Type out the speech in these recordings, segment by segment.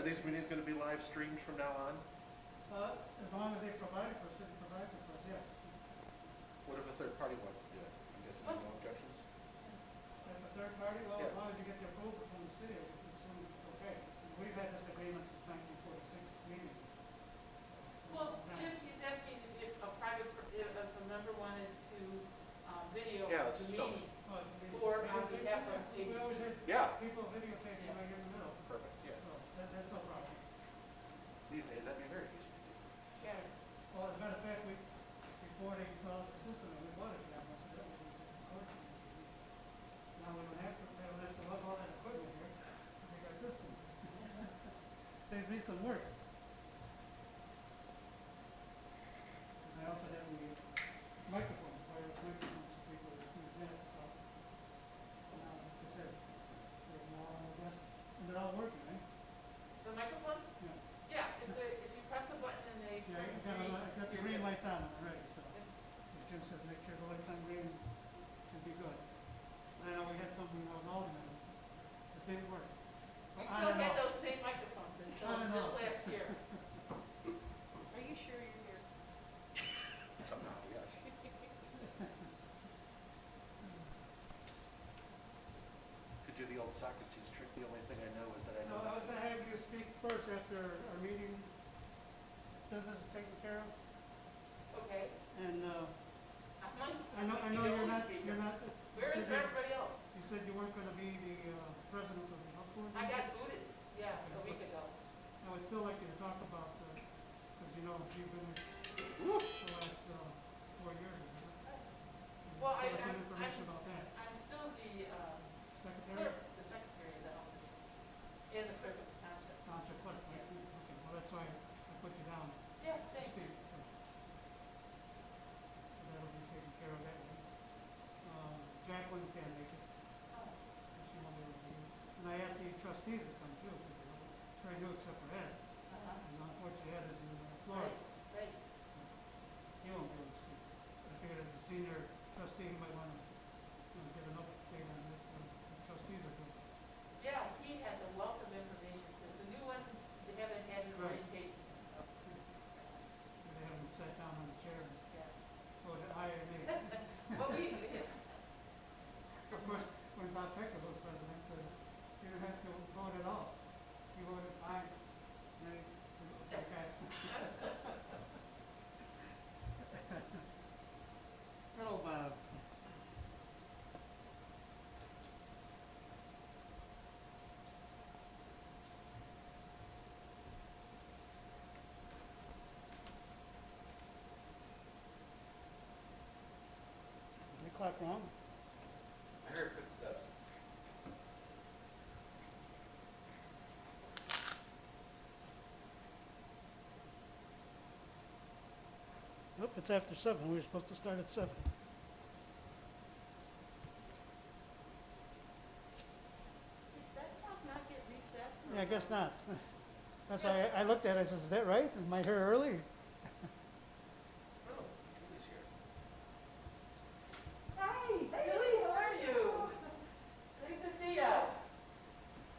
Are these meetings going to be live streamed from now on? As long as they provide it for, city provides it for us, yes. What if a third party wants to do it? I'm guessing no objections? If a third party, well, as Yeah. long as you get the approval from the city, I assume it's okay. We've had this agreement since 1946 meeting. Well, Jim, he's asking if a private, if a member wanted to video Yeah, the just film meeting Oh, for, on behalf of We always A.B.C. had Yeah. people videotaping right here in the middle, Perfect, yeah. so that's no problem. These days, that'd be very easy to do. Sharon. Well, as a matter of fact, before they developed the system, and we wanted to have most of that, we recorded. Now we don't have to, they don't have to lug all that equipment here, they got this thing. Saves me some work. And I also have the microphones, wireless microphones, so people that use that to talk. Now, like I said, they're all on the desk, and they're all working, right? The microphones? Yeah. Yeah, if you press the button and they Yeah, turn green. I got the you're green good. lights on already, so. As Jim said, make sure the lights on green should be good. And I know we had something that was alderman, it didn't work. We On still and had off. those same microphones until On and just off. last year. Are you sure you're here? Somehow, yes. Could do the old Socrates trick. The only thing I know is that I So know. I was gonna have you speak first after our meeting, business is taken care of. Okay. And, I'm I know you're not, you're not. Where is everybody else? You said you weren't gonna be the, president of the health board? I got booted, yeah, a week ago. I would still like you to talk about, because you know, you've been the last, 4 years. Well, Give us some information I'm, about that. I'm still the, Secretary? clerk, the secretary of the health, and the clerk of the township. Township clerk, right? Yeah. Okay, well, that's why I put you down. Yeah, to thanks. speak, so. So that'll be taken care of that way. Jacqueline can make it, Oh, if she won't be able to do it. And I asked the trustees to come too, because it's very new except for Ed. uh-huh. And unfortunately, Ed is in Florida. Right, right. He won't be able to speak. I figured as a senior trustee, he might want to give an update on this, the trustees are doing. Yeah, he has a wealth of information, because the new ones, they haven't had an Right. orientation and stuff. They haven't sat down on the chair and Yeah. voted aye or nay. But we, Of course, when Bob Pecker was president, he didn't have to vote at all. He voted aye, nay, and passed. Hello, Bob. Is the clock wrong? I heard footsteps. Nope, it's after 7. We were supposed to start at 7. Does that clock not get reset? Yeah, I guess not. That's why I looked at it, I said, is that right? Am I here early? Oh, Julie's here. Hi, Julie, how are you? Good to see you.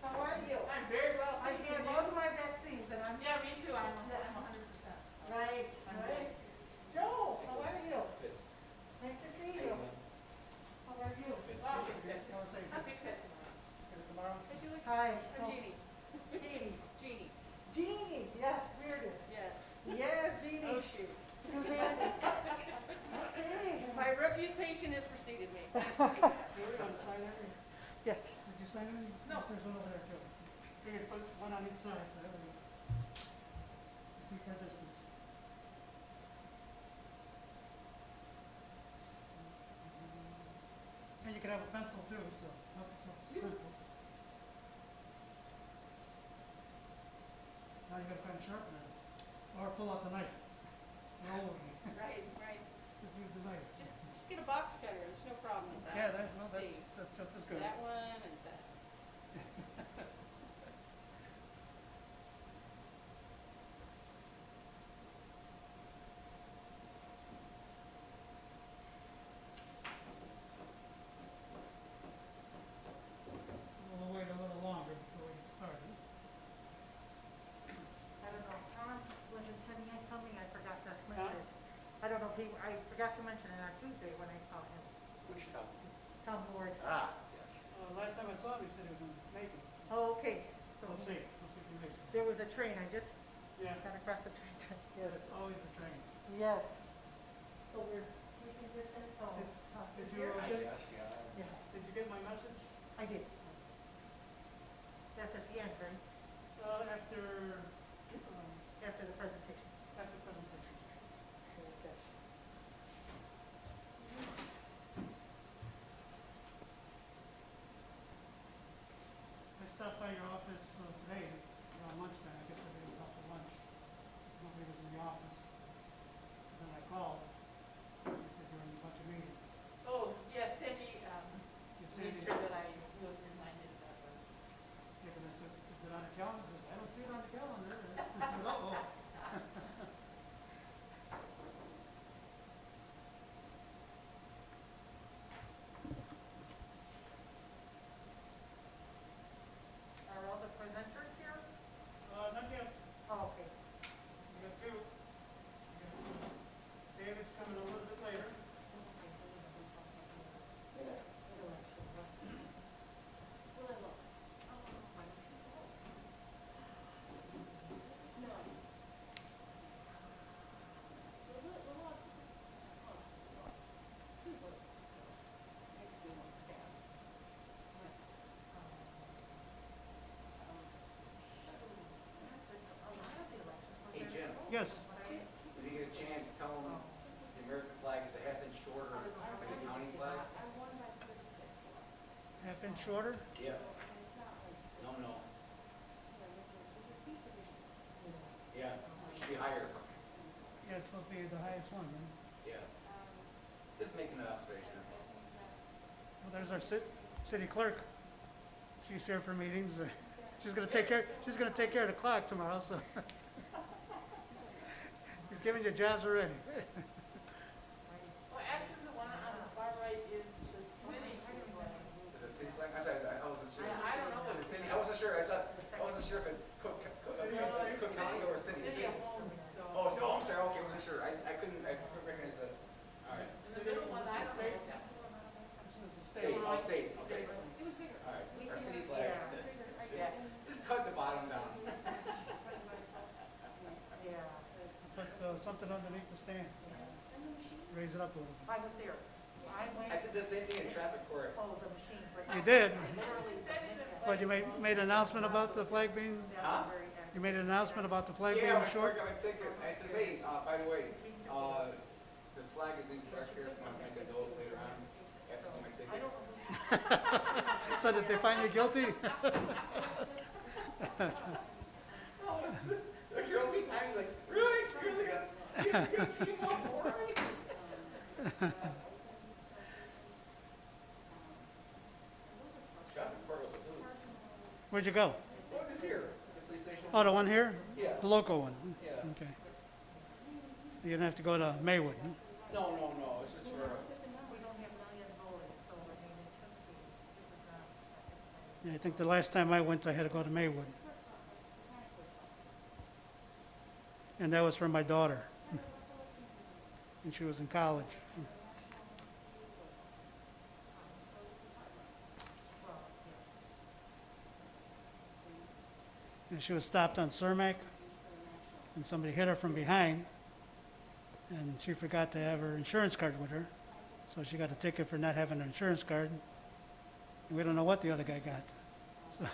How are you? I'm very well, I thanks. gave And both you? of my vaccines and I'm Yeah, me too, I'm 100%. right, I'm right. good. Joe, how are you? Good. Nice to see you. How are you? Well, I'll fix it. I'll say, I'll fix it tomorrow. get it tomorrow? Hey, Julie? Hi. I'm Jeannie. Jeannie. Jeannie, Jeannie, yes, Meredith. yes. Yes, Jeannie. Oh, shoot. Suzanne. Okay. My reputation has preceded me. Here, we're going to sign every. Yes. Did you sign it? No. There's one over there too. Figured put one on each side, so that way keep our distance. And you can have a pencil too, so help yourself to pencils. Now you gotta find a sharpener, or pull out the knife. Roll with me. Right, right. Just use the knife. Just get a box cutter, there's no problem with that. Yeah, well, See, that's just as good. that one and that. We'll wait a little longer before we get started. forgot to mention it on Tuesday when I saw him, Which town? town board. Ah, yes. Last time I saw him, he said he was in Macon. Oh, okay, so We'll see if he makes it. there was a train, I just Yeah, got across the train track. Yes, it's always the train. yes. So we're keeping distance, so. Did you, here? Yes, yeah. Yeah, did you get my message? I did. That's at the end, right? After the presentation. After presentation. Okay, good. I stopped by your office today around lunchtime. I guess everybody was out for lunch. Nobody was in the office. Then I called. They said you were in a bunch of meetings. Oh, yeah, Sandy, You said made you- sure that I was reminded of that. Yeah, but I said, is it on the calendar? I said, I don't see it on the calendar. I said, uh-oh. Are all the presenters here? Not yet. Oh, okay. We got two. David's coming a little bit later. Hey, Jim, Yes. if you get a chance, tell them the American flag is a half inch shorter than the county flag. Half-inch shorter? Yeah. No, no. Yeah, it should be higher. Yeah, it's supposed to be the highest one, right? Yeah. Just making an observation, that's all. Well, there's our city clerk. She's here for meetings. She's gonna take care of the clock tomorrow, so. He's giving you jobs already. Well, actually, the one on the far right is the city flag. Is it city flag? I'm sorry, I wasn't sure. I don't know. Is it city? I wasn't sure, I wasn't sure if it Cook County or city. City of Holmes, so. Oh, I'm sorry, okay, I wasn't sure. I couldn't recognize that. All right. The middle one, I don't know. This is the State, oh, state, okay. It was bigger. All right, our city flag. Yeah. Just cut the bottom down. Yeah, Put something underneath the stand. Raise it up a little. I was there. I went, I did the same thing in traffic court. oh, the machine. You did? I literally missed that. But you made an announcement about the flag being, That Huh? was very accurate. you made an announcement about the flag being Yeah, I short? got my ticket. I says, hey, by the way, the flag is incorrect here. If you want to make a note later on, after I get my I ticket. don't know. So did they find you guilty? The girl behind was like, really? Really? You came on board already? Traffic court was approved. Where'd you go? Oh, it's here, the police station. Oh, the one here? Yeah. The local one? Yeah. Okay. You didn't have to go to Maywood? huh? No, it's just for, We don't have million voting, so I mean, it shouldn't be, this is not. Yeah, I think the last time I went, I had to go to Maywood. And that was for my daughter. And she was in college. And she was stopped on Cermak, and somebody hit her from behind, and she forgot to have her insurance card with her, so she got a ticket for not having an insurance card. And we don't know what the other guy got. So,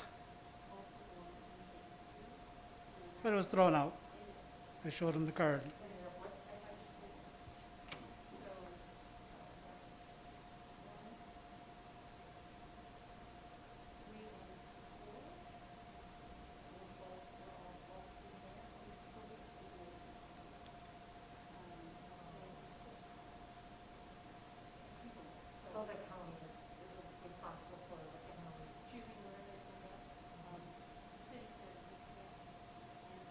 but it was thrown out. I showed him the card. So the county is responsible for the economic. Choosing where they go up. The city said we can't. And,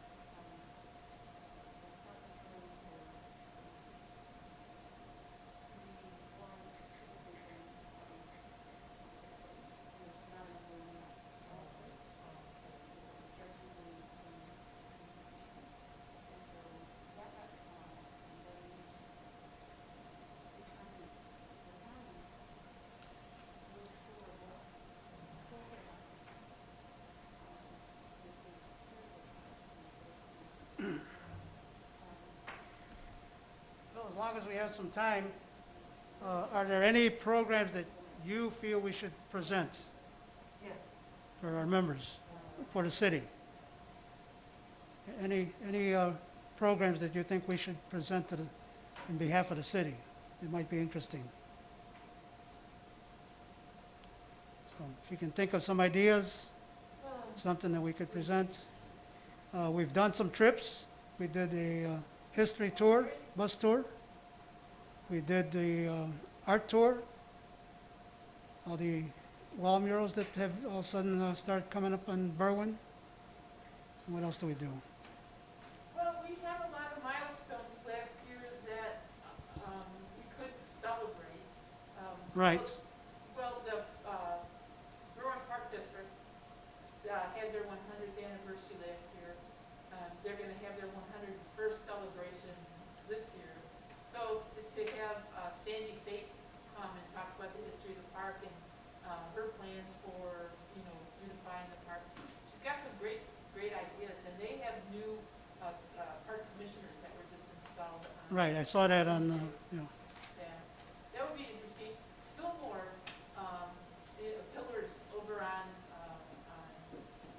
long as we have some time, are there any programs that you feel we should present Yes. for our members, for the city? Any programs that you think we should present to in behalf of the city? It might be interesting. So if you can think of some ideas, something that we could present. We've done some trips. We did a history tour, bus tour. We did the art tour. All the wall murals that have all of a sudden started coming up in Berwyn. What else do we do? Well, we had a lot of milestones last year that we could celebrate. Right. Well, the Berwyn Park District had their 100th anniversary last year. They're going to have their 101st celebration this year. So to have Sandy Fate come and talk about the history of the park and her plans for, beautifying the parks. She's got some great ideas, and they have new park commissioners that were just installed. Right, I saw that on, Yeah, that would be interesting. Fillmore, Pillars over on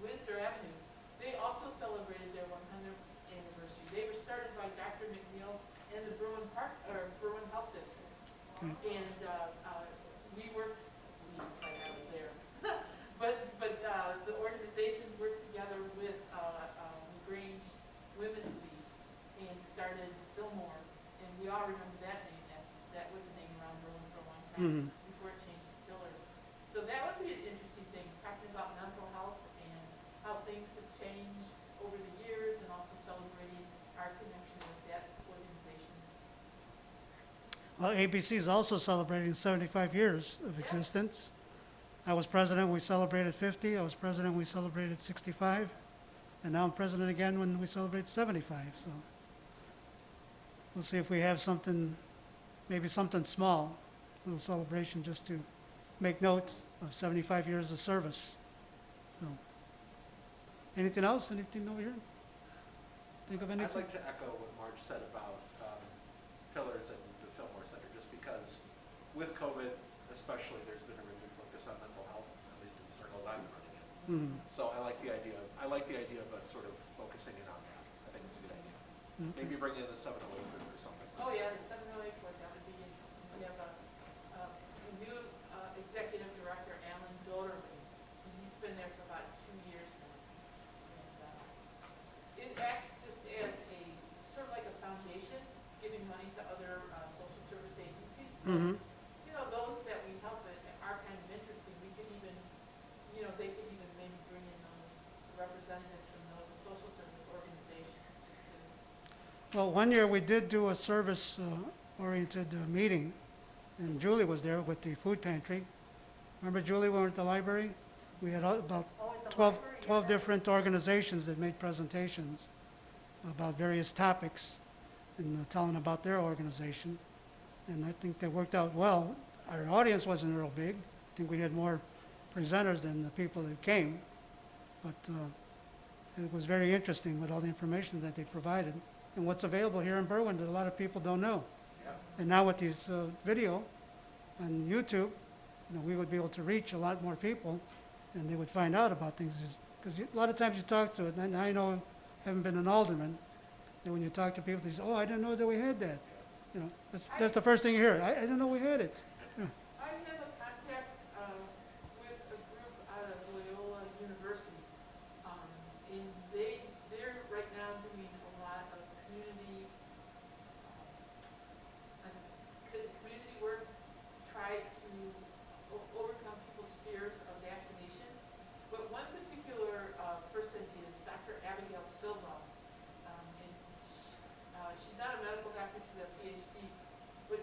Windsor Avenue, they also celebrated their 100th anniversary. They were started by Dr. McNeil and the Berwyn Health District. Okay. And we worked, like I was there, but the organizations worked together with LaGrange Women's League and started Fillmore. And we all remember that name. That was a name around Berwyn for a long time before it changed to Pillars. So that would be an interesting thing, talking about mental health and how things have changed over the years, and also celebrating our connection with that organization. Well, A.B.C. is also celebrating 75 years of existence. I was president, we celebrated 50. I was president, we celebrated 65. And now I'm president again when we celebrate 75. So we'll see if we have something, maybe something small, a little celebration just to make note of 75 years of service. So, anything else? Anything over here? Think of anything? I'd like to echo what Marge said about Pillars and the Fillmore Center, just because with COVID especially, there's been a renewed focus on mental health, at least in the circles I've been running in. So I like the idea of us sort of focusing in on that. I think it's a good idea. Maybe bring in the 708 group or something. Oh, yeah, the 708 board, that would be interesting. We have a new executive director, Alan Doterman, and he's been there for about 2 years now. And it acts just as a, sort of like a foundation, giving money to other social service agencies. Those that we help are kind of interesting. We could even, they could even maybe bring in those representatives from those social service organizations just to. Well, one year we did do a service-oriented meeting, and Julie was there with the food pantry. Remember, Julie, when we were at the library? We had about Oh, at the 12 library, 12 yeah. different organizations that made presentations about various topics and telling about their organization. And I think they worked out well. Our audience wasn't real big. I think we had more presenters than the people that came. But it was very interesting with all the information that they provided and what's available here in Berwyn that a lot of people don't know. Yeah. And now with these video on YouTube, we would be able to reach a lot more people, and they would find out about things. Because a lot of times you talk to it, and I know, haven't been an alderman, and when you talk to people, they say, "Oh, I didn't know that we had that." That's the first thing you hear. I didn't know we had it. I have a contact with a group out of Loyola University, and they're right now doing a lot of community work, try to overcome people's fears of vaccination. But one particular person is Dr. Abigail Silva, and she's not a medical doctor, she's a PhD, but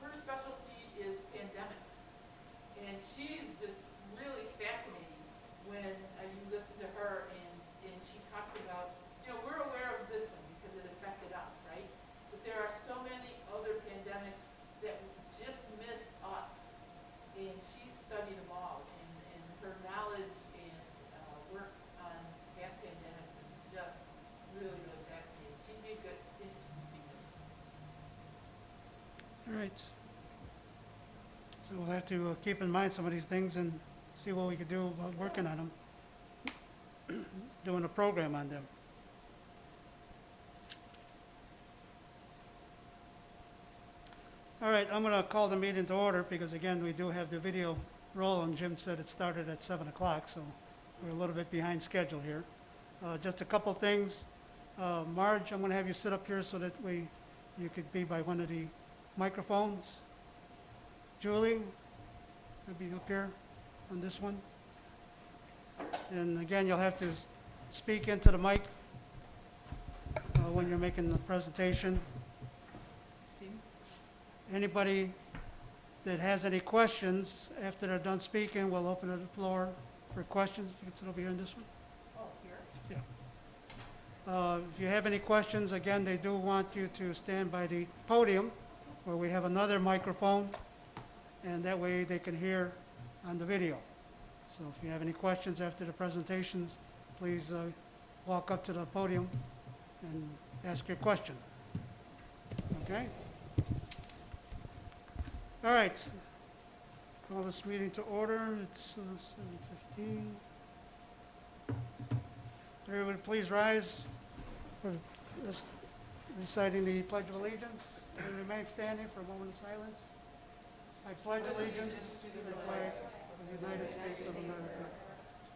her specialty is pandemics. And she's just really fascinating when you listen to her, and she talks right. So we'll have to keep in mind some of these things and see what we could do about working on them, doing a program on them. All right, I'm going to call the meeting to order because, again, we do have the video roll, and Jim said it started at 7 o'clock, so we're a little bit behind schedule here. Just a couple things. Marge, I'm going to have you sit up here so that you could be by one of the microphones. Julie, you'll be up here on this one. And again, you'll have to speak into the mic when you're making the presentation. Anybody that has any questions, after they're done speaking, we'll open the floor for questions. You can sit over here in this one. Oh, here? Yeah. If you have any questions, again, they do want you to stand by the podium where we have another microphone, and that way they can hear on the video. So if you have any questions after the presentations, please walk up to the podium and ask your question. Okay? All right. Call this meeting to order. It's 7:15. Everybody please rise for reciting the Pledge of Allegiance and remain standing for a moment of silence. I pledge allegiance to the flag of the United States of America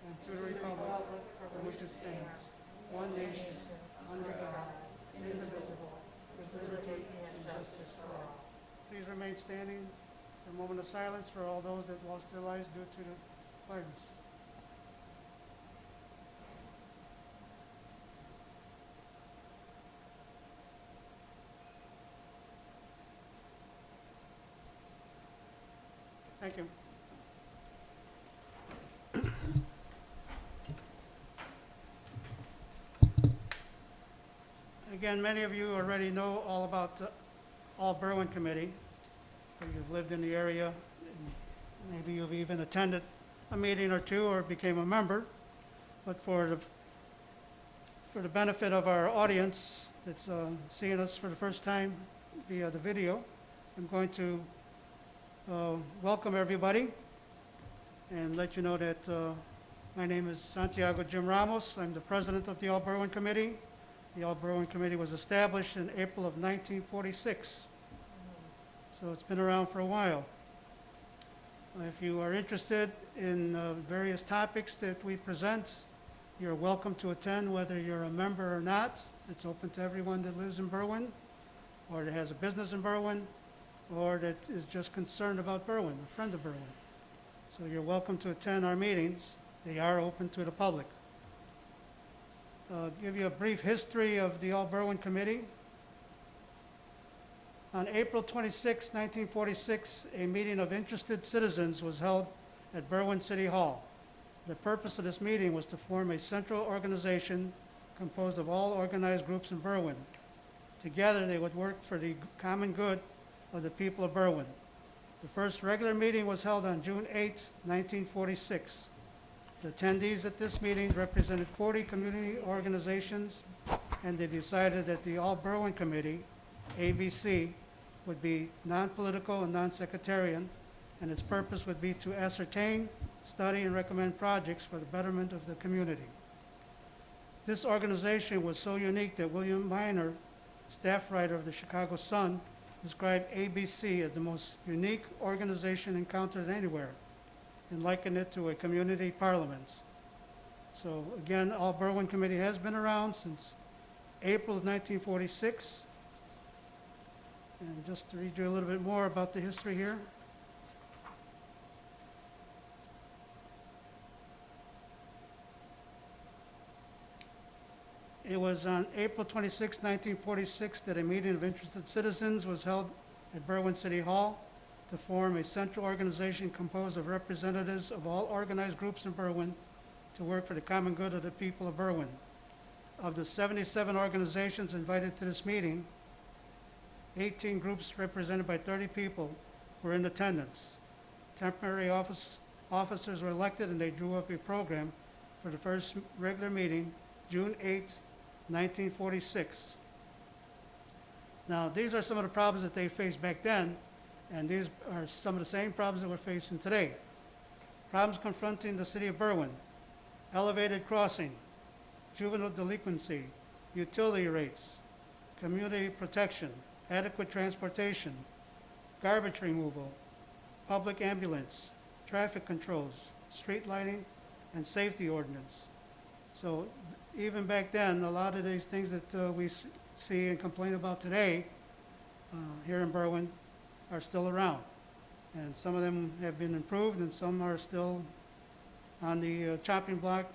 and to the republic for which it stands, one nation, under God, indivisible, with liberty and justice for all. Please remain standing for a moment of silence for all those that lost their lives due to the virus. Thank you. Again, many of you already know all about the Berwyn Committee. Or you've lived in the area, and maybe you've even attended a meeting or two or became a member. But for the benefit of our audience that's seeing us for the first time via the video, I'm going to welcome everybody and let you know that my name is Santiago Jim Ramos. I'm the president of the Berwyn Committee. The Berwyn Committee was established in April of 1946. So it's been around for a while. If you are interested in various topics that we present, you're welcome to attend, whether you're a member or not. It's open to everyone that lives in Berwyn, or that has a business in Berwyn, or that is just concerned about Berwyn, a friend of Berwyn. So you're welcome to attend our meetings. They are open to the public. Give you a brief history of the Berwyn Committee. On April 26, 1946, a meeting of interested citizens was held at Berwyn City Hall. The purpose of this meeting was to form a central organization composed of all organized groups in Berwyn. Together, they would work for the common good of the people of Berwyn. The first regular meeting was held on June 8, 1946. The attendees at this meeting represented 40 community organizations, and they decided that the Berwyn Committee, A.B.C., would be non-political and non-sectarian, and its purpose would be to ascertain, study, and recommend projects for the betterment of the community. This organization was so unique that William Minor, staff writer of the Chicago Sun, described A.B.C. as the most unique organization encountered anywhere, and likened it to a community parliament. So again, Berwyn Committee has been around since April of 1946. And just to read you a little bit more about the history here. It was on April 26, 1946, that a meeting of interested citizens was held at Berwyn City Hall to form a central organization composed of representatives of all organized groups in Berwyn to work for the common good of the people of Berwyn. Of the 77 organizations invited to this meeting, 18 groups represented by 30 people were in attendance. Temporary officers were elected, and they drew up a program for the first regular meeting, June 8, 1946. Now, these are some of the problems that they faced back then, And these are some of the same problems that we're facing today. Problems confronting the city of Berwyn: elevated crossing, juvenile delinquency, utility rates, community protection, adequate transportation, garbage removal, public ambulance, traffic controls, street lighting, and safety ordinance. So even back then, a lot of these things that we see and complain about today here in Berwyn are still around. And some of them have been improved, and some are still on the chopping block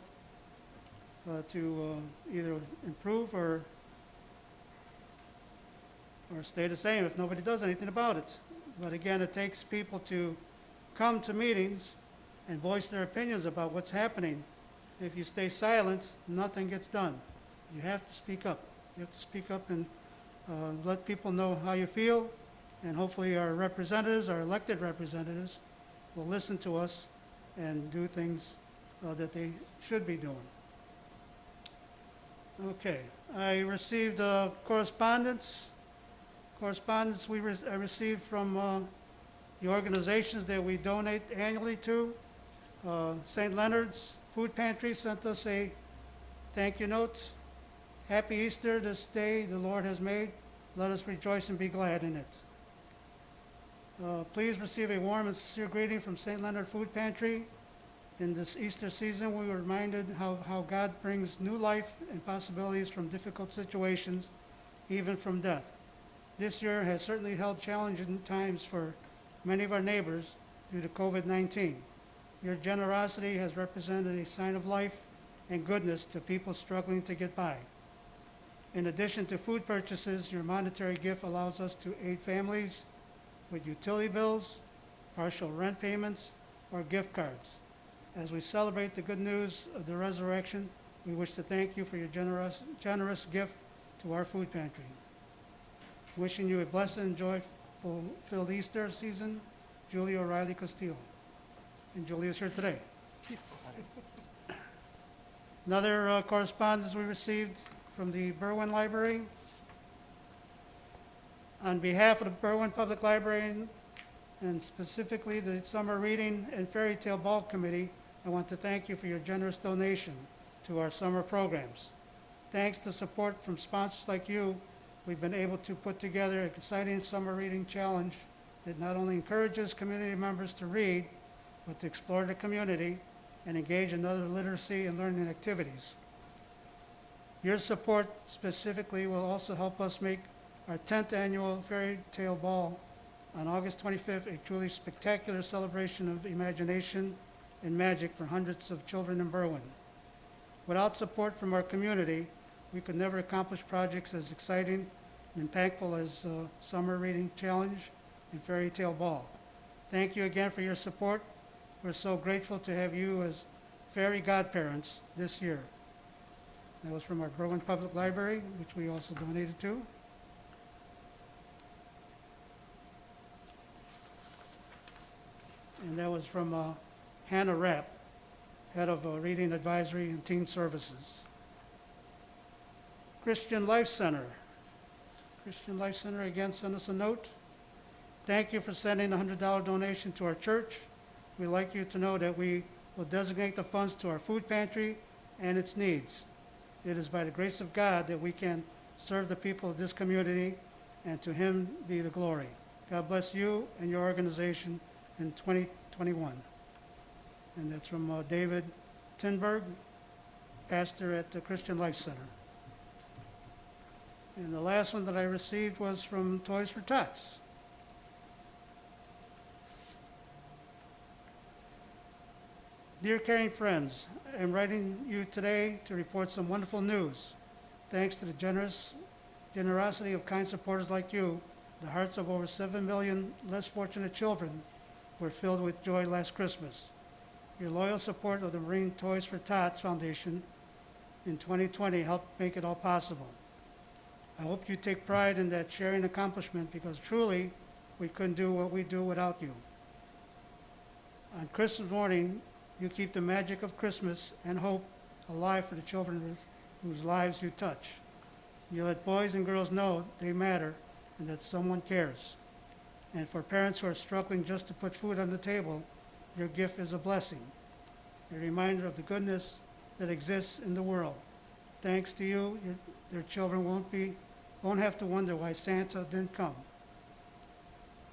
to either improve or stay the same if nobody does anything about it. But again, it takes people to come to meetings and voice their opinions about what's happening. If you stay silent, nothing gets done. You have to speak up. You have to speak up and let people know how you feel, and hopefully our representatives, our elected representatives, will listen to us and do things that they should be doing. Okay, I received correspondence. Correspondence I received from the organizations that we donate annually to. St. Leonard's Food Pantry sent us a thank you note. Happy Easter, this day the Lord has made. Let us rejoice and be glad in it. Please receive a warm and sincere greeting from St. Leonard Food Pantry. In this Easter season, we were reminded how God brings new life and possibilities from difficult situations, even from death. This year has certainly held challenging times for many of our neighbors due to COVID-19. Your generosity has represented a sign of life and goodness to people struggling to get by. In addition to food purchases, your monetary gift allows us to aid families with utility bills, partial rent payments, or gift cards. As we celebrate the good news of the resurrection, we wish to thank you for your generous gift to our food pantry. Wishing you a blessed and joyful-filled Easter season, Julia O'Reilly Castillo. And Julia's here today. Another correspondence we received from the Berwyn Library. On behalf of the Berwyn Public Library, and specifically the Summer Reading and Fairy Tale Ball Committee, I want to thank you for your generous donation to our summer programs. Thanks to support from sponsors like you, we've been able to put together an exciting summer reading challenge that not only encourages community members to read, but to explore the community and engage in other literacy and learning activities. Your support specifically will also help us make our 10th annual Fairy Tale Ball on August 25th a truly spectacular celebration of imagination and magic for hundreds of children in Berwyn. Without support from our community, we could never accomplish projects as exciting and impactful as Summer Reading Challenge and Fairy Tale Ball. Thank you again for your support. We're so grateful to have you as fairy godparents this year. That was from our Berwyn Public Library, which we also donated to. And that was from Hannah Rapp, head of Reading Advisory and Teen Services. Christian Life Center. Christian Life Center again sent us a note. Thank you for sending a $100 donation to our church. We'd like you to know that we will designate the funds to our food pantry and its needs. It is by the grace of God that we can serve the people of this community, and to Him be the glory. God bless you and your organization in 2021. And that's from David Tinberg, pastor at the Christian Life Center. And the last one that I received was from Toys for Tots. Dear caring friends, I'm writing you today to report some wonderful news. Thanks to the generosity of kind supporters like you, the hearts of over 7 million less fortunate children were filled with joy last Christmas. Your loyal support of the Marine Toys for Tots Foundation in 2020 helped make it all possible. I hope you take pride in that sharing accomplishment, because truly we couldn't do what we do without you. On Christmas morning, you keep the magic of Christmas and hope alive for the children whose lives you touch. You let boys and girls know they matter and that someone cares. And for parents who are struggling just to put food on the table, your gift is a blessing, a reminder of the goodness that exists in the world. Thanks to you, their children won't have to wonder why Santa didn't come.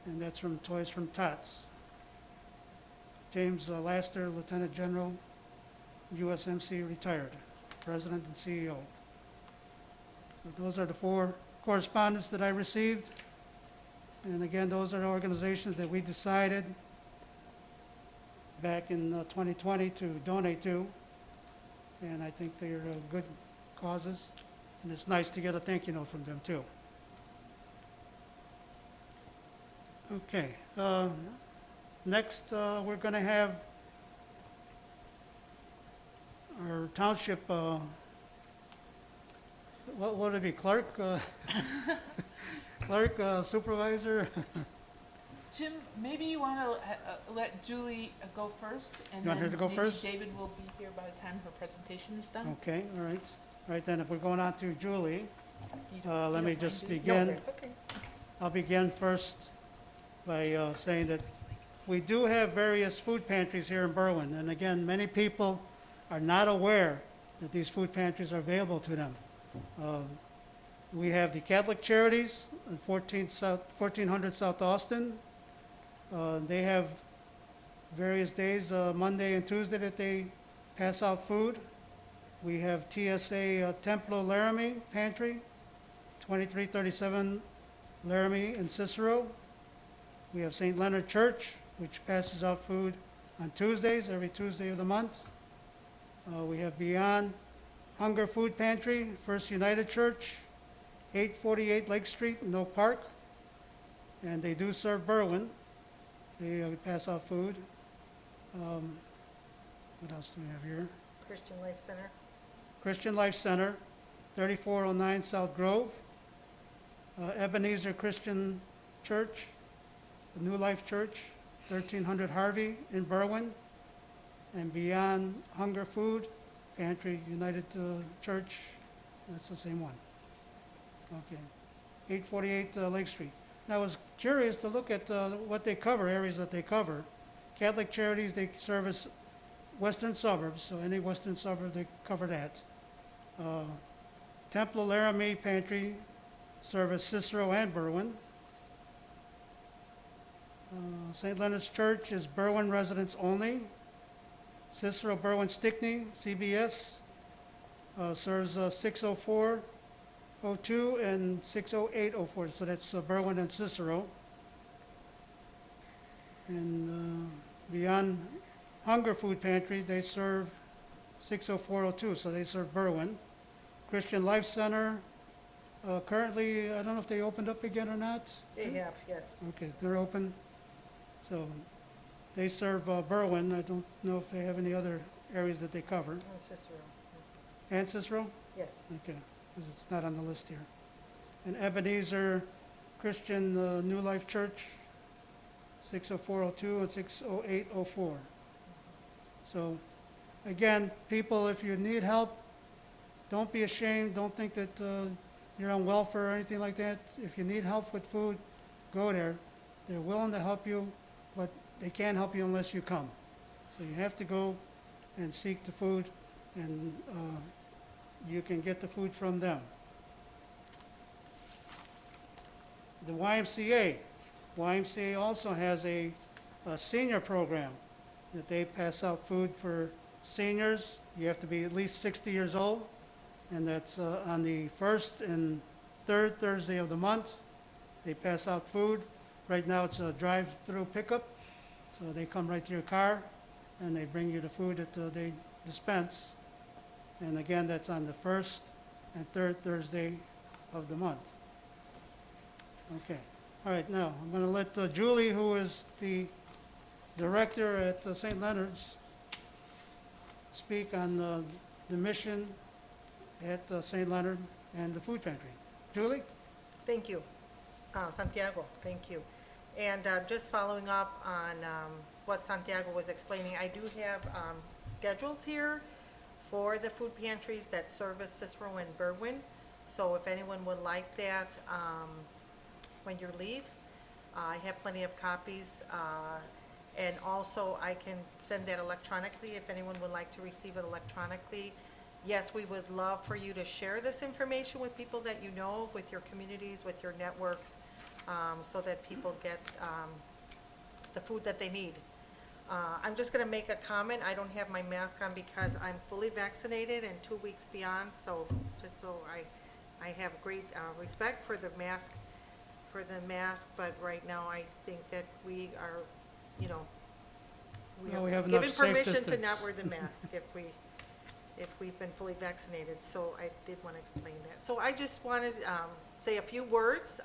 And that's from Toys from Tots. James Laster, Lieutenant General, USMC, retired, President and CEO. So those are the 4 correspondence that I received. And again, those are the organizations that we decided back in 2020 to donate to. And I think they're good causes. And it's nice to get a thank you note from them too. Okay. Next, we're going to have our township, what would it be, clerk? Clerk, supervisor? Jim, maybe you want to let Julie go first, and You want her then to go maybe first? David will be here by the time her presentation is done. Okay, all right. All right, then if we're going on to Julie, You let me don't just mind, do you? begin. that's okay. I'll begin first by saying that we do have various food pantries here in Berwyn. And again, many people are not aware that these food pantries are available to them. We have the Catholic Charities at 1400 South Austin. They have various days, Monday and Tuesday, that they pass out food. We have TSA Templo Laramie Pantry, 2337 Laramie and Cicero. We have St. Leonard Church, which passes out food on Tuesdays, every Tuesday of the month. We have Beyond Hunger Food Pantry, First United Church, 848 Lake Street in Oak Park. And they do serve Berwyn. They pass out food. What else do we have here? Christian Life Center. Christian Life Center, 3409 South Grove. Ebenezer Christian Church, the New Life Church, 1300 Harvey in Berwyn. And Beyond Hunger Food Pantry, United Church, that's the same one. Okay, 848 Lake Street. Now, I was curious to look at what they cover, areas that they cover. Catholic Charities, they service western suburbs, so any western suburb, they cover that. Templo Laramie Pantry service Cicero and Berwyn. St. Leonard's Church is Berwyn residents only. Cicero Berwyn Stickney, CBS, serves 60402 and 60804, so that's Berwyn and Cicero. And Beyond Hunger Food Pantry, they serve 60402, so they serve Berwyn. Christian Life Center, currently, I don't know if they opened up again or not. They have, yes. Okay, they're open. So they serve Berwyn. I don't know if they have any other areas that they cover. And Cicero. And Cicero? Yes. Okay, because it's not on the list here. And Ebenezer Christian New Life Church, 60402 and 60804. So again, people, if you need help, don't be ashamed. Don't think that you're on welfare or anything like that. If you need help with food, go there. They're willing to help you, but they can't help you unless you come. So you have to go and seek the food, and you can get the food from them. The YMCA also has a senior program that they pass out food for seniors. You have to be at least 60 years old, and that's on the first and third Thursday of the month. They pass out food. Right now it's a drive-through pickup, so they come right to your car and they bring you the food that they dispense. And again, that's on the first and third Thursday of the month. Okay. All right, now I'm going to let Julie, who is the director at St. Leonard's, speak on the mission at St. Leonard and the food pantry. Julie? Thank you. Santiago, thank you. And just following up on what Santiago was explaining, I do have schedules here for the food pantries that service Cicero and Berwyn. So if anyone would like that when you leave, I have plenty of copies, and also I can send that electronically if anyone would like to receive it electronically. Yes, we would love for you to share this information with people that you know, with your communities, with your networks, so that people get the food that they need. I'm just going to make a comment. I don't have my mask on because I'm fully vaccinated and 2 weeks beyond, so just so I have great respect for the mask, but right now I think that we are, you know, Well, we have given enough safe permission to distance. not wear the mask if we've been fully vaccinated, so I did want to explain that. So I just wanted to say a few words.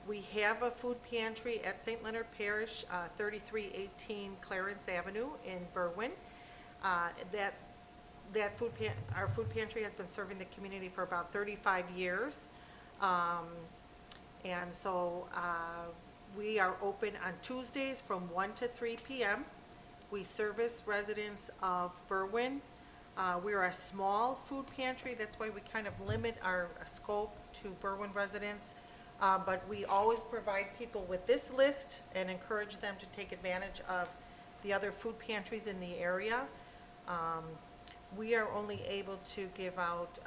We have a food pantry at St. Leonard Parish, 3318 Clarence Avenue in Berwyn. Our food pantry has been serving the community for about 35 years. And so we are open on Tuesdays from 1 to 3 p.m. We service residents of Berwyn. We're a small food pantry, that's why we kind of limit our scope to Berwyn residents. But we always provide people with this list and encourage them to take advantage of the other food pantries in the area. We are only able to give out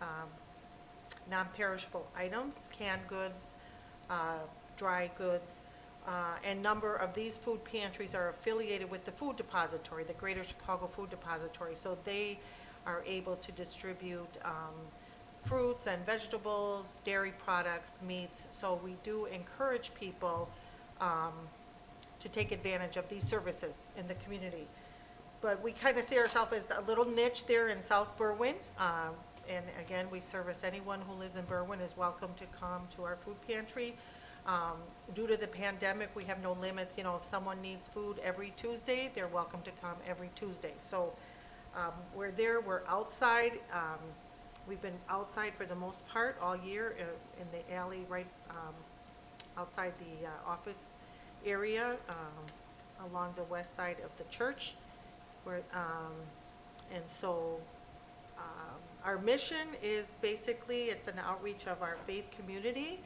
non-perishable items, canned goods, dry goods, and number of these food pantries are affiliated with the Food Depository, the Greater Chicago Food Depository. So they are able to distribute fruits and vegetables, dairy products, meats. So we do encourage people to take advantage of these services in the community. But we kind of see ourselves as a little niche there in South Berwyn. And again, we service anyone who lives in Berwyn is welcome to come to our food pantry. Due to the pandemic, we have no limits. You know, if someone needs food every Tuesday, they're welcome to come every Tuesday. So we're there, we're outside. We've been outside for the most part all year in the alley right outside the office area along the west side of the church. And so our mission is basically, it's an outreach of our faith community.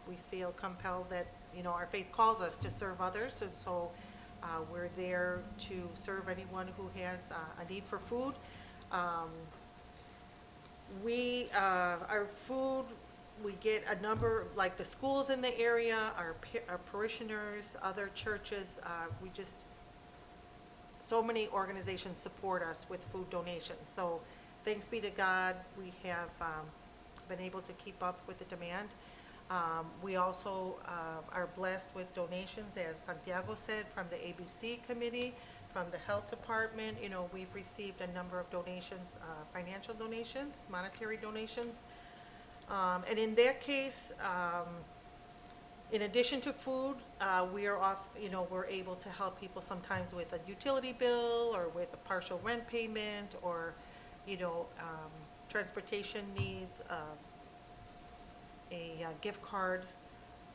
We feel compelled that, you know, our faith calls us to serve others, and so we're there to serve anyone who has a need for food. Our food, we get a number, like the schools in the area, our parishioners, other churches, so many organizations support us with food donations. So thanks be to God, we have been able to keep up with the demand. We also are blessed with donations, as Santiago said, from the A.B.C. committee, from the health department. You know, we've received a number of donations, financial donations, monetary donations. And in that case, in addition to food, we're able to help people sometimes with a utility bill or with a partial rent payment or, you know, transportation needs, a gift card.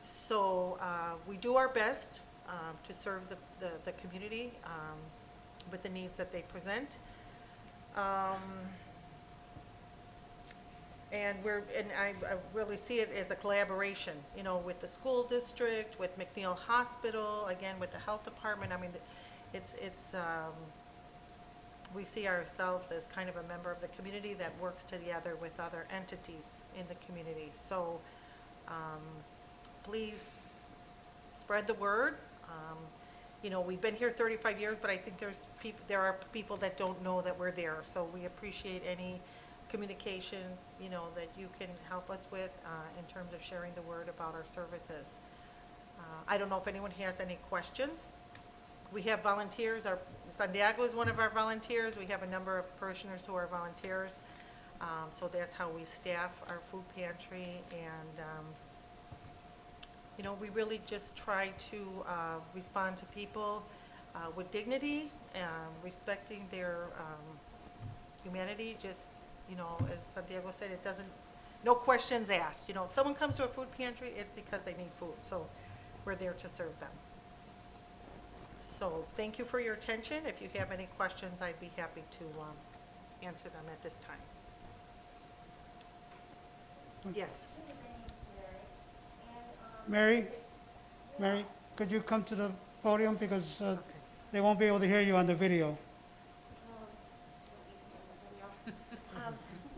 So we do our best to serve the community with the needs that they present. And I really see it as a collaboration, you know, with the school district, with McNeil Hospital, again, with the health department. I mean, we see ourselves as kind of a member of the community that works together with other entities in the community. So please spread the word. You know, we've been here 35 years, but I think there are people that don't know that we're there. So we appreciate any communication, you know, that you can help us with in terms of sharing the word about our services. I don't know if anyone has any questions. We have volunteers. Santiago is one of our volunteers. We have a number of parishioners who are volunteers. So that's how we staff our food pantry. And, you know, we really just try to respond to people with dignity, respecting their humanity. Just, you know, as Santiago said, no questions asked. You know, if someone comes to a food pantry, it's because they need food. So we're there to serve them. So thank you for your attention. If you have any questions, I'd be happy to answer them at this time. Yes. Mary? Mary, could you come to the podium because they won't be able to hear you on the video.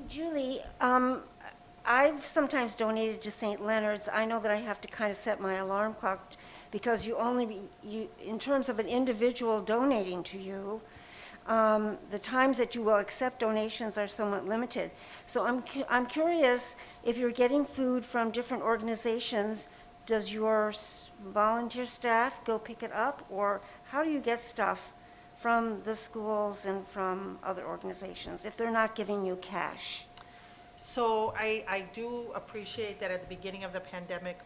Julie, I've sometimes donated to St. Leonard's. I know that I have to kind of set my alarm clock because in terms of an individual donating to you, the times that you will accept donations are somewhat limited. So I'm curious, if you're getting food from different organizations, does your volunteer staff go pick it up, or how do you get stuff from the schools and from other organizations if they're not giving you cash? So I do appreciate that at the beginning of the pandemic,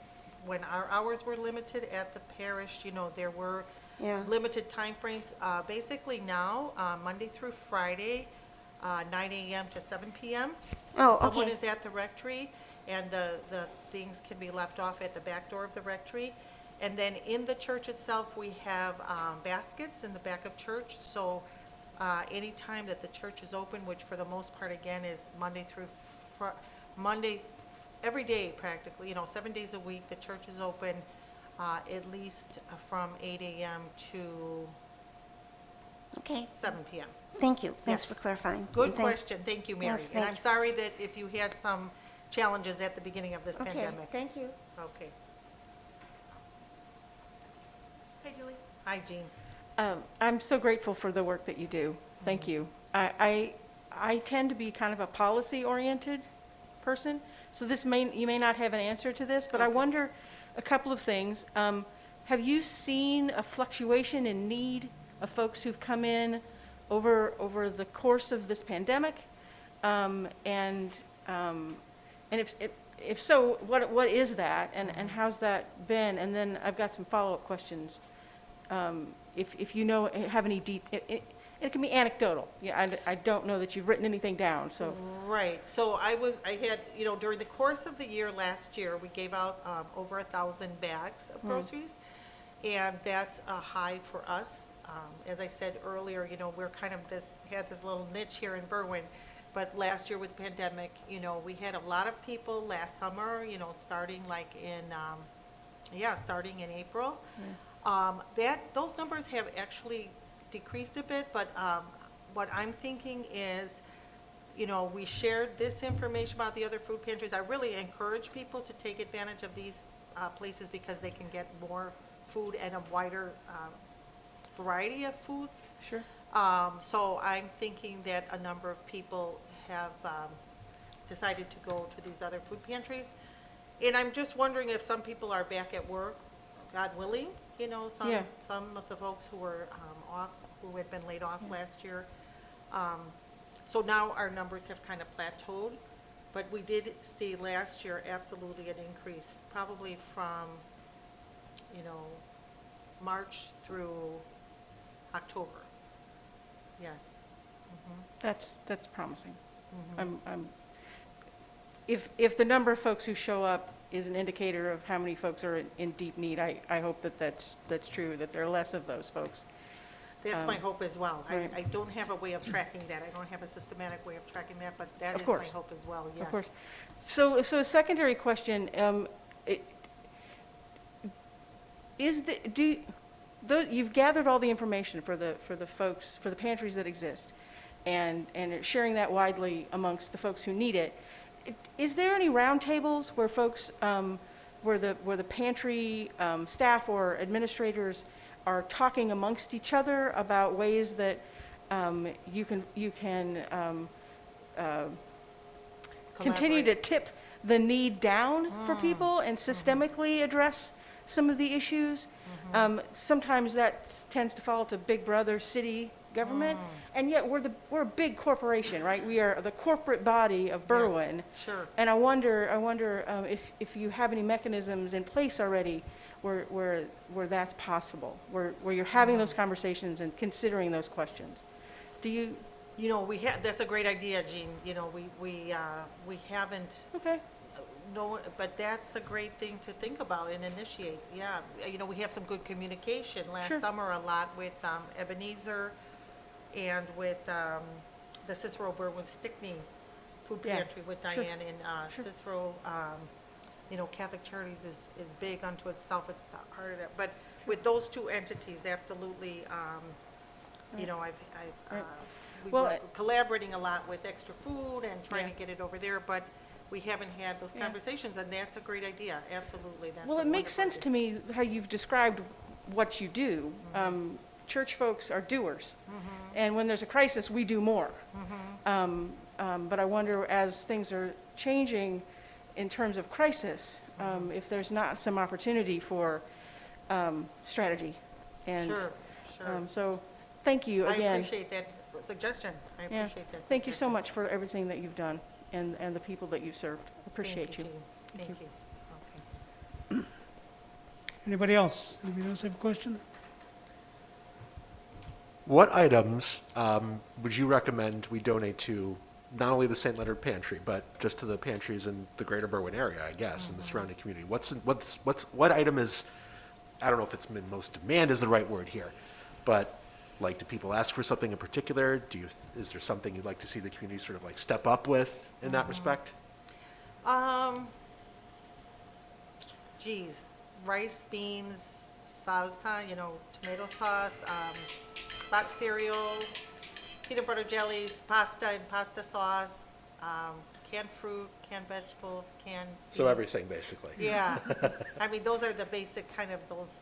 when our hours were limited at the parish, there were Yeah. limited timeframes. Basically now, Monday through Friday, 9 a.m. to 7 p.m. Oh, Someone okay. is at the rectory, and the things can be left off at the back door of the rectory. And then in the church itself, we have baskets in the back of church. So anytime that the church is open, which for the most part, again, is Monday through Monday, every day practically, 7 days a week, the church is open at least from 8 a.m. to Okay, 7 p.m. thank you. Thanks Yes. for clarifying. Good And thanks- question. Thank you, Mary. Yes, And thank I'm you. sorry that if you had some challenges at the beginning of this Okay, pandemic. thank you. Okay. Hi, Julie. Hi, Jean. I'm so grateful for the work that you do. Thank you. I tend to be kind of a policy-oriented person, so you may not have an answer to this, but I Okay. wonder a couple of things. Have you seen a fluctuation in need of folks who've come in over the course of this pandemic? And if so, what is that, and how's that been? And then I've got some follow-up questions. If you have any it can be anecdotal. Yeah, I don't know that you've written anything down, so. Right. So I had, during the course of the year last year, we gave out over 1,000 bags of groceries. And that's a high for us. As I said earlier, we're kind of had this little niche here in Berwyn. But last year with the pandemic, we had a lot of people last summer, starting starting in April. Those numbers have actually decreased a bit, but what I'm thinking is, we shared this information about the other food pantries. I really encourage people to take advantage of these places because they can get more food and a wider variety of foods. Sure. So I'm thinking that a number of people have decided to go to these other food pantries. And I'm just wondering if some people are back at work, God willing, Yeah. some of the folks who were off, who had been laid off last year. So now our numbers have kind of plateaued, but we did see last year absolutely an increase, probably from, March through October. Yes. That's promising. If the number of folks who show up is an indicator of how many folks are in deep need, I hope that's true, that there are less of those folks. That's my hope as well. right. I don't have a way of tracking that. I don't have a systematic way of tracking that, but that Of is my course. hope as well, yes. Of course. So a secondary question, you've gathered all the information for the folks, for the pantries that exist, and sharing that widely amongst the folks who need it. Is there any roundtables where folks, where the pantry staff or administrators are talking amongst each other about ways that you can continue to tip the need down for people and systemically address some of the issues? Sometimes that tends to fall to Big Brother city government, and yet we're a big corporation, right? We are the corporate body of Berwyn. Yes, sure. And I wonder if you have any mechanisms in place already where that's possible, where you're having those conversations and considering those questions. Do you? That's a great idea, Jean. We haven't, Okay. no, but that's a great thing to think about and initiate. Yeah, we have some good communication. Last Sure. summer, a lot with Ebenezer and with the Cicero Berwyn Stickney Food Yeah, Pantry with sure. Diane and Sure. Cicero you know, Catholic Charities is big unto itself, it's part of it. But with those two entities, absolutely, you know, Right. we Well, were collaborating a lot with Extra Food and trying Yeah. to get it over there, but we haven't had those Yeah. conversations, and that's a great idea, absolutely. That's Well, a it makes wonderful sense to idea. me how you've described what you do. Church folks are doers, and when there's a crisis, we do more. But I wonder, as things are changing in terms of crisis, if there's not some opportunity for strategy. And Sure, sure. so, thank you I again. appreciate that suggestion. I Yeah. appreciate that. Thank you so suggestion. much for everything that you've done and the people that you've served. Appreciate you. Jean. Thank Thank you. you. Okay. Anybody else? Anybody else have a question? What items would you recommend we donate to not only the St. Leonard Pantry, but just to the pantries in the greater Berwyn area, I guess, and the surrounding community? What item is, I don't know if it's in most demand is the right word here, but like, do people ask for something in particular? Is there something you'd like to see the community sort of like step up with in that respect? Geez, rice, beans, salsa, you know, tomato sauce, box cereal, peanut butter jellies, pasta and pasta sauce, canned fruit, canned vegetables, canned. So beans. everything, basically. Yeah, I mean, those are the basic, kind of those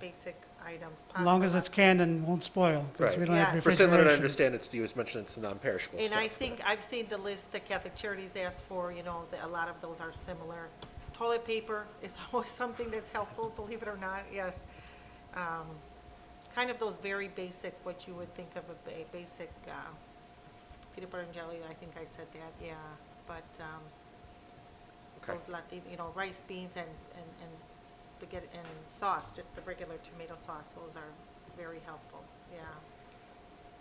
basic items. As long as pasta, it's canned and won't spoil, because we Right. don't have Yes. For St. Leonard, I refrigeration. understand it's, you mentioned it's non-perishable And stuff. I think, I've seen the list that Catholic Charities asked for, you know, a lot of those are similar. Toilet paper is always something that's helpful, believe it or not, yes. Kind of those very basic, what you would think of a basic peanut butter and jelly, I think I said that, yeah. But Okay. those Latin, you know, rice, beans, and spaghetti, and sauce, just the regular tomato sauce, those are very helpful,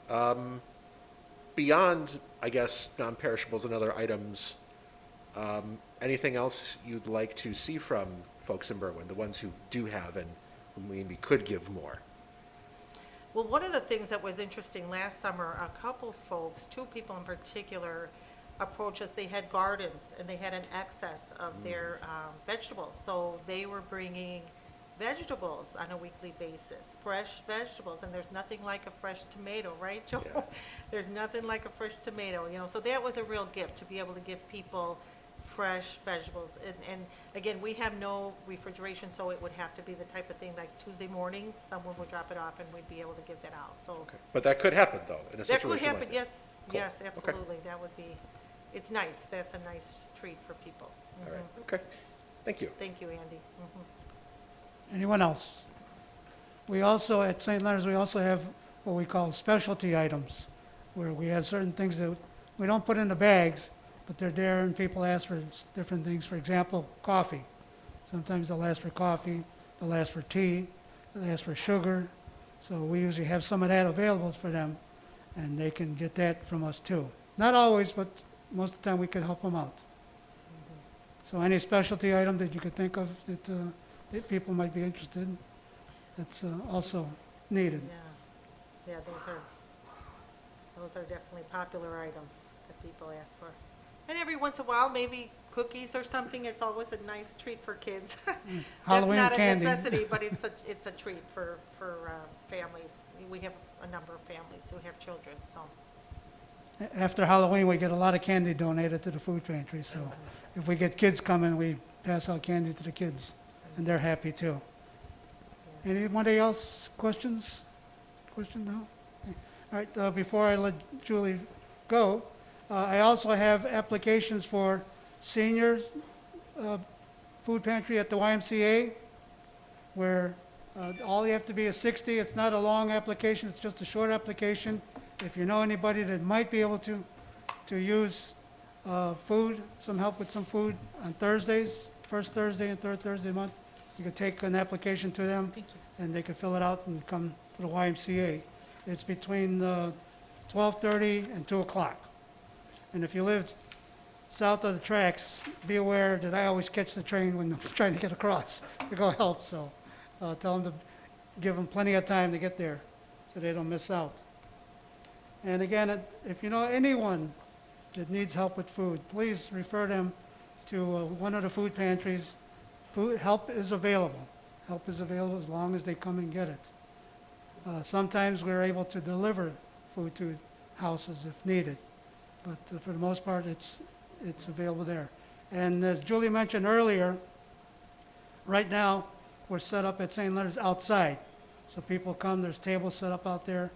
yeah. Beyond, I guess, non-perishables and other items, anything else you'd like to see from folks in Berwyn, the ones who do have and who maybe could give more? Well, one of the things that was interesting last summer, a couple folks, two people in particular, approached us. They had gardens and they had an excess of their vegetables. So they were bringing vegetables on a weekly basis, fresh vegetables. And there's nothing like a fresh tomato, right, Joe? Yeah. There's nothing like a fresh tomato, you know. So that was a real gift to be able to give people fresh vegetables. And again, we have no refrigeration, so it would have to be the type of thing like Tuesday morning, someone would drop it off and we'd be able to give that out. So Okay. But that could happen, though, in a that could situation like happen, that. yes, Cool. yes, Okay. absolutely. That would be, it's nice. That's a nice treat for people. All right, Mhm. okay. Thank you. Thank you, Andy. Mhm. Anyone else? We also, at St. Leonard's, we also have what we call specialty items, where we have certain things that we don't put in the bags, but they're there and people ask for different things. For example, coffee. Sometimes they'll ask for coffee, they'll ask for tea, they'll ask for sugar. So we usually have some of that available for them, and they can get that from us too. Not always, but most of the time we can help them out. So any specialty item that you could think of that people might be interested in, that's also needed. Yeah, yeah, those are definitely popular items that people ask for. And every once in a while, maybe cookies or something. It's always a nice treat for kids. Halloween That's not candy. a necessity, but it's a treat for families. We have a number of families who have children, so. After Halloween, we get a lot of candy donated to the food pantry, so if we get kids coming, we pass out candy to the kids, and they're happy too. Anybody else, questions? Question, no? Okay. All right, before I let Julie go, I also have applications for seniors food pantry at the YMCA, where all you have to be is 60. It's not a long application, it's just a short application. If you know anybody that might be able to use food, some help with some food on Thursdays, first Thursday and third Thursday a month, you could take an application to them, and they could fill it out and come to the YMCA. It's between 12:30 and 2 o'clock. And if you live south of the tracks, be aware that I always catch the train when I'm trying to get across to go help, so tell them to give them plenty of time to get there so they don't miss out. And again, if you know anyone that needs help with food, please refer them to one of the food pantries. Help is available. Help is available as long as they come and get it. Sometimes we're able to deliver food to houses if needed, but for the most part, it's available there. And as Julie mentioned earlier, right now, we're set up at St. Leonard's outside. So people come, there's tables set up out there.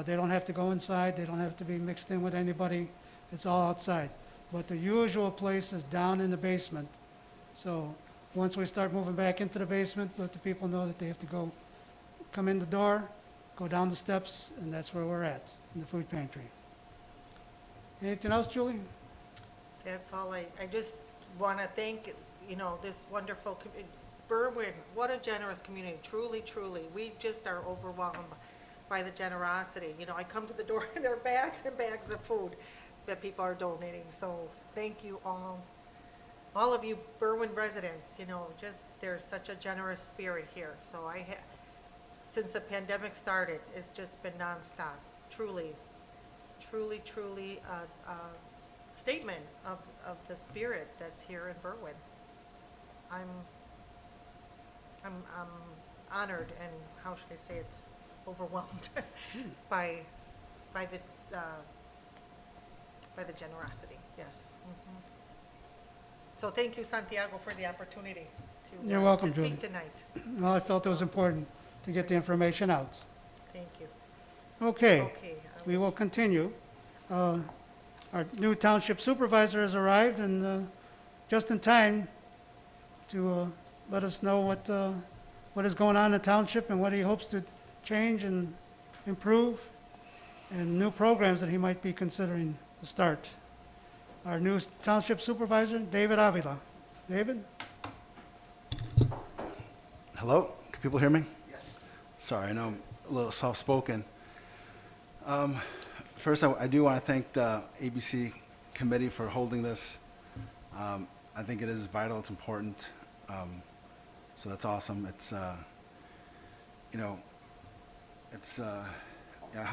They don't have to go inside. They don't have to be mixed in with anybody. It's all outside. But the usual place is down in the basement. So once we start moving back into the basement, let the people know that they have to come in the door, go down the steps, and that's where we're at, in the food pantry. Anything else, Julie? That's all I just want to thank, this wonderful, Berwyn, what a generous community, truly, truly. We just are overwhelmed by the generosity. I come to the door and there are bags and bags of food that people are donating. So thank you all of you Berwyn residents, there's such a generous spirit here. So since the pandemic started, it's just been nonstop. Truly, truly, truly a statement of the spirit that's here in Berwyn. I'm honored and, how should I say, it's overwhelmed by the generosity, yes. Mhm. So thank you, Santiago, for the opportunity You're welcome, to speak Julie. tonight. Well, I felt it was important to get the information out. Thank you. Okay, Okay. we will continue. Our new township supervisor has arrived, and just in time to let us know what is going on in the township and what he hopes to change and improve, and new programs that he might be considering to start. Our new township supervisor, David Avila. David? Hello, can people hear me? Yes. Sorry, I know I'm a little soft-spoken. First, I do want to thank the A.B.C. committee for holding this. I think it is vital, it's important, so that's awesome. It's, how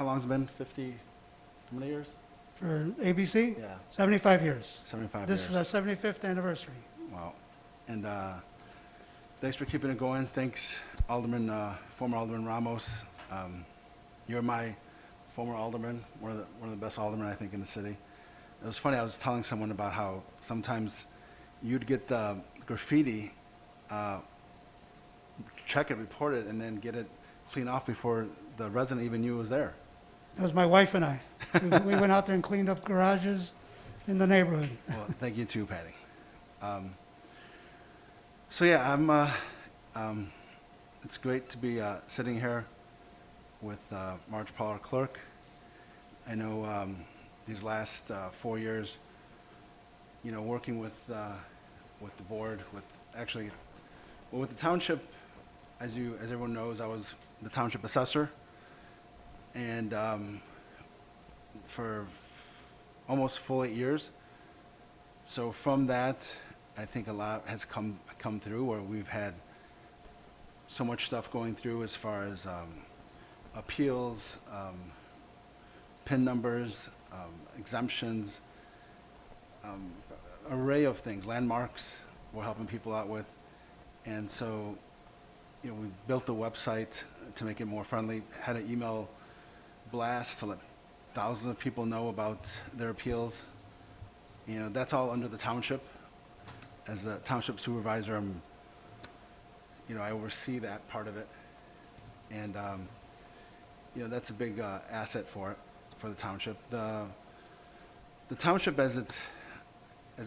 long has it been? 50, how many years? For ABC? Yeah, 75 years. 75 This is years. our 75th anniversary. Wow. And thanks for keeping it going. Thanks, former Alderman Ramos. You're my former alderman, one of the best aldermen, I think, in the city. It was funny, I was telling someone about how sometimes you'd get the graffiti, check it, report it, and then get it cleaned off before the resident even knew it was there. That was my wife and I. We went out there and cleaned up garages in the neighborhood. Well, thank you too, Patty. So yeah, it's great to be sitting here with Marge Paul, our clerk. I know these last 4 years, working with the board, with the township, as everyone knows, I was the township assessor, and for almost full 8 years. So from that, I think a lot has come through, where we've had so much stuff going through as far as appeals, PIN numbers, exemptions, array of things, landmarks we're helping people out with. And so, we built the website to make it more friendly, had an email blast to let thousands of people know about their appeals. That's all under the township. As the township supervisor, I oversee that part of it. And, that's a big asset for the township. The township, as it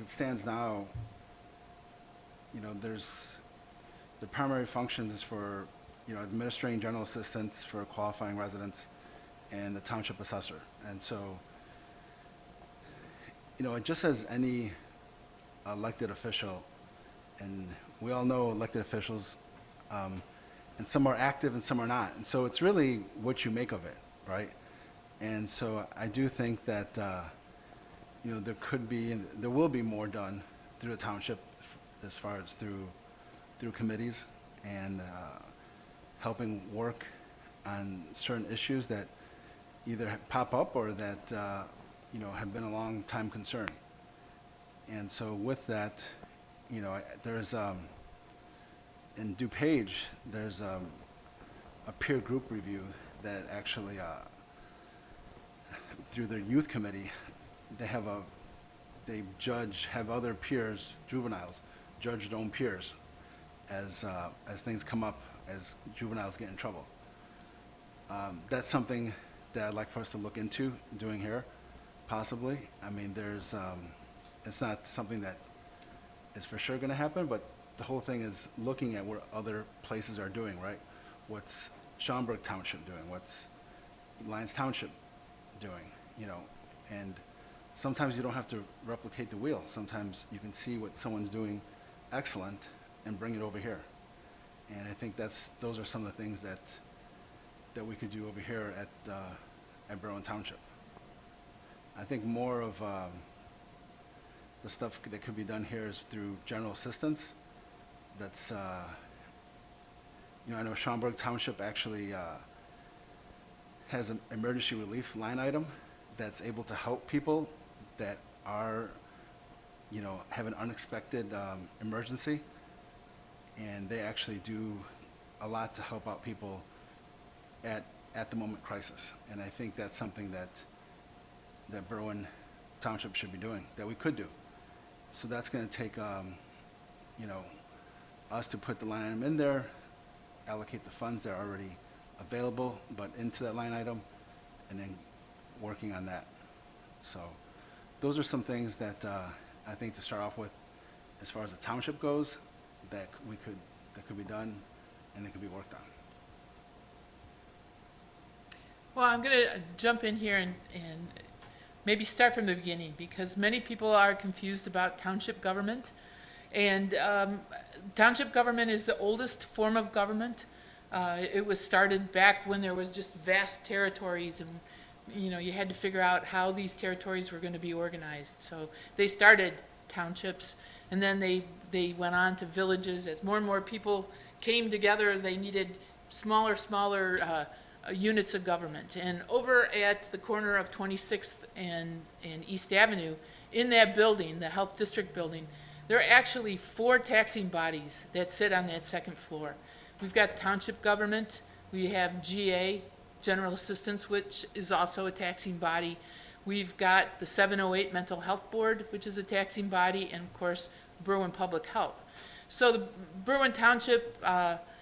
stands now, there's the primary functions is for, administering general assistance for qualifying residents and the township assessor. And so, just as any elected official, and we all know elected officials, and some are active and some are not. And so it's really what you make of it, right? And so I do think that, there could be, and there will be more done through the township as far as through committees and helping work on certain issues that either pop up or that, have been a long time concern. And so with that, you know, there's, in DuPage, there's a peer group review that actually, through their youth committee, they have other peers, juveniles, judge their own peers as things come up, as juveniles get in trouble. That's something that I'd like for us to look into doing here, possibly. I mean, it's not something that is for sure gonna happen, but the whole thing is looking at what other places are doing, right? What's Schaumburg Township doing? What's Lyons Township doing, you know? And sometimes you don't have to replicate the wheel. Sometimes you can see what someone's doing excellent and bring it over here. And I think those are some of the things that we could do over here at Berwyn Township. I think more of the stuff that could be done here is through general assistance. That's, you know, I know Schaumburg Township actually has an emergency relief line item that's able to help people that are, you know, have an unexpected emergency, and they actually do a lot to help out people at the moment crisis. And I think that's something that Berwyn Township should be doing, that we could do. So that's going to take, you know, us to put the line item in there, allocate the funds that are already available, but into that line item, and then working on that. So those are some things that I think to start off with, as far as the township goes, that could be done and that could be worked on. Well, I'm going to jump in here and maybe start from the beginning, because many people are confused about township government. And township government is the oldest form of government. It was started back when there was just vast territories, and you know, you had to figure out how these territories were going to be organized. So they started townships, and then they went on to villages. As more and more people came together, they needed smaller units of government. And over at the corner of 26th and East Avenue, in that building, the Health District building, there are actually 4 taxing bodies that sit on that second floor. We've got township government, we have GA, General Assistance, which is also a taxing body. We've got the 708 Mental Health Board, which is a taxing body, and of course, Berwyn Public Health. So the Berwyn Township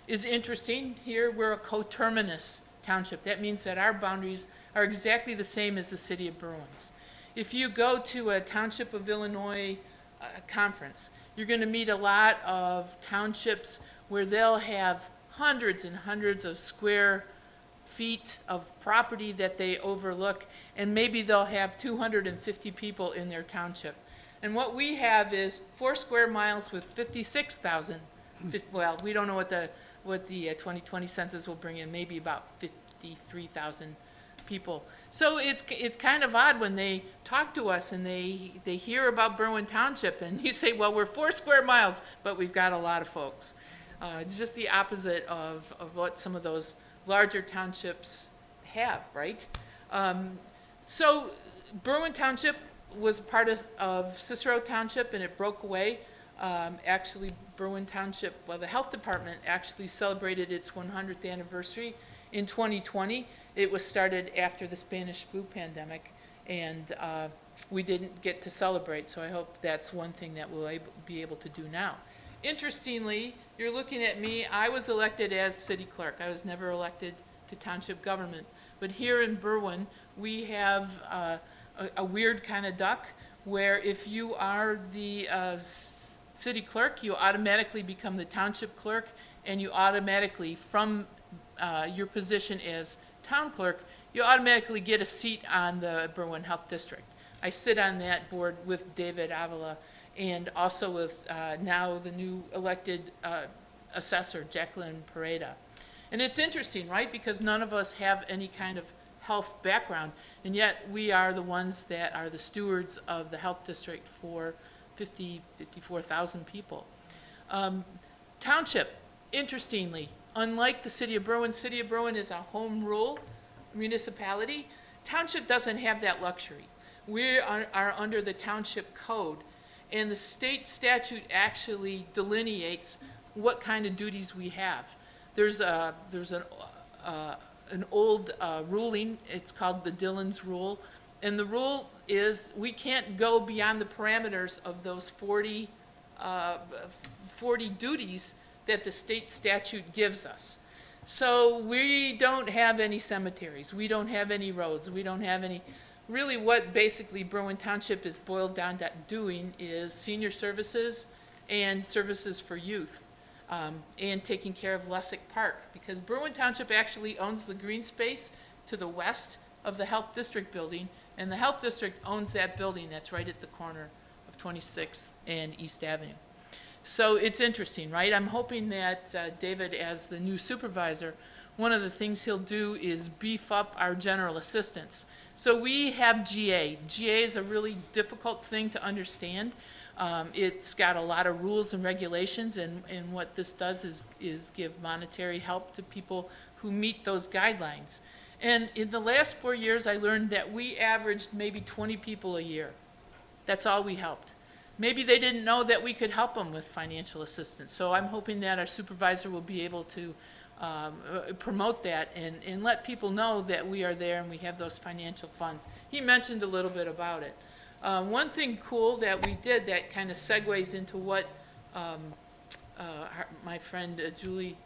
is interesting. Here we're a coterminous township. That means that our boundaries are exactly the same as the city of Berwyn's. If you go to a Township of Illinois conference, you're going to meet a lot of townships where they'll have hundreds and hundreds of square feet of property that they overlook, and maybe they'll have 250 people in their township. And what we have is 4 square miles with 56,000. Well, we don't know what the 2020 census will bring in, maybe about 53,000 people. So it's kind of odd when they talk to us and they hear about Berwyn Township, and you say, well, we're 4 square miles, but we've got a lot of folks. It's just the opposite of what some of those larger townships have, right? So Berwyn Township was part of Cicero Township, and it broke away. Actually, Berwyn Township, well, the health department actually celebrated its 100th anniversary in 2020. It was started after the Spanish flu pandemic, and we didn't get to celebrate, so I hope that's one thing that we'll be able to do now. Interestingly, you're looking at me, I was elected as city clerk. I was never elected to township government. But here in Berwyn, we have a weird kind of duck, where if you are the city clerk, you automatically become the township clerk, and you automatically, from your position as town clerk, you automatically get a seat on the Berwyn Health District. I sit on that board with David Avila, and also with now the new elected assessor, Jacqueline Pareda. And it's interesting, right? Because none of us have any kind of health background, and yet we are the ones that are the stewards of the health district for 54,000 people. Township, interestingly, unlike the city of Berwyn is a home rule municipality. Township doesn't have that luxury. We are under the township code, And the state statute actually delineates what kind of duties we have. There's an old ruling, it's called the Dillon's Rule, and the rule is we can't go beyond the parameters of those 40 duties that the state statute gives us. So we don't have any cemeteries, we don't have any roads, we don't have any, really what basically Berwyn Township is boiled down to doing is senior services and services for youth, and taking care of Lessick Park, because Berwyn Township actually owns the green space to the west of the Health District building, and the Health District owns that building that's right at the corner of 26th and East Avenue. So it's interesting, right? I'm hoping that David, as the new supervisor, one of the things he'll do is beef up our general assistants. So we have GA. GA is a really difficult thing to understand. It's got a lot of rules and regulations, and what this does is give monetary help to people who meet those guidelines. And in the last 4 years, I learned that we averaged maybe 20 people a year. That's all we helped. Maybe they didn't know that we could help them with financial assistance. So I'm hoping that our supervisor will be able to promote that and let people know that we are there and we have those financial funds. He mentioned a little bit about it. One thing cool that we did that kind of segues into what my friend Julie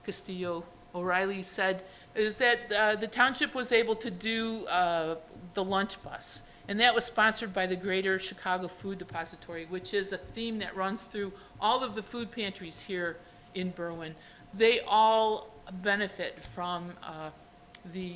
Castillo O'Reilly said is that the township was able to do the lunch bus. And that was sponsored by the Greater Chicago Food Depository, which is a theme that runs through all of the food pantries here in Berwyn. They all benefit from the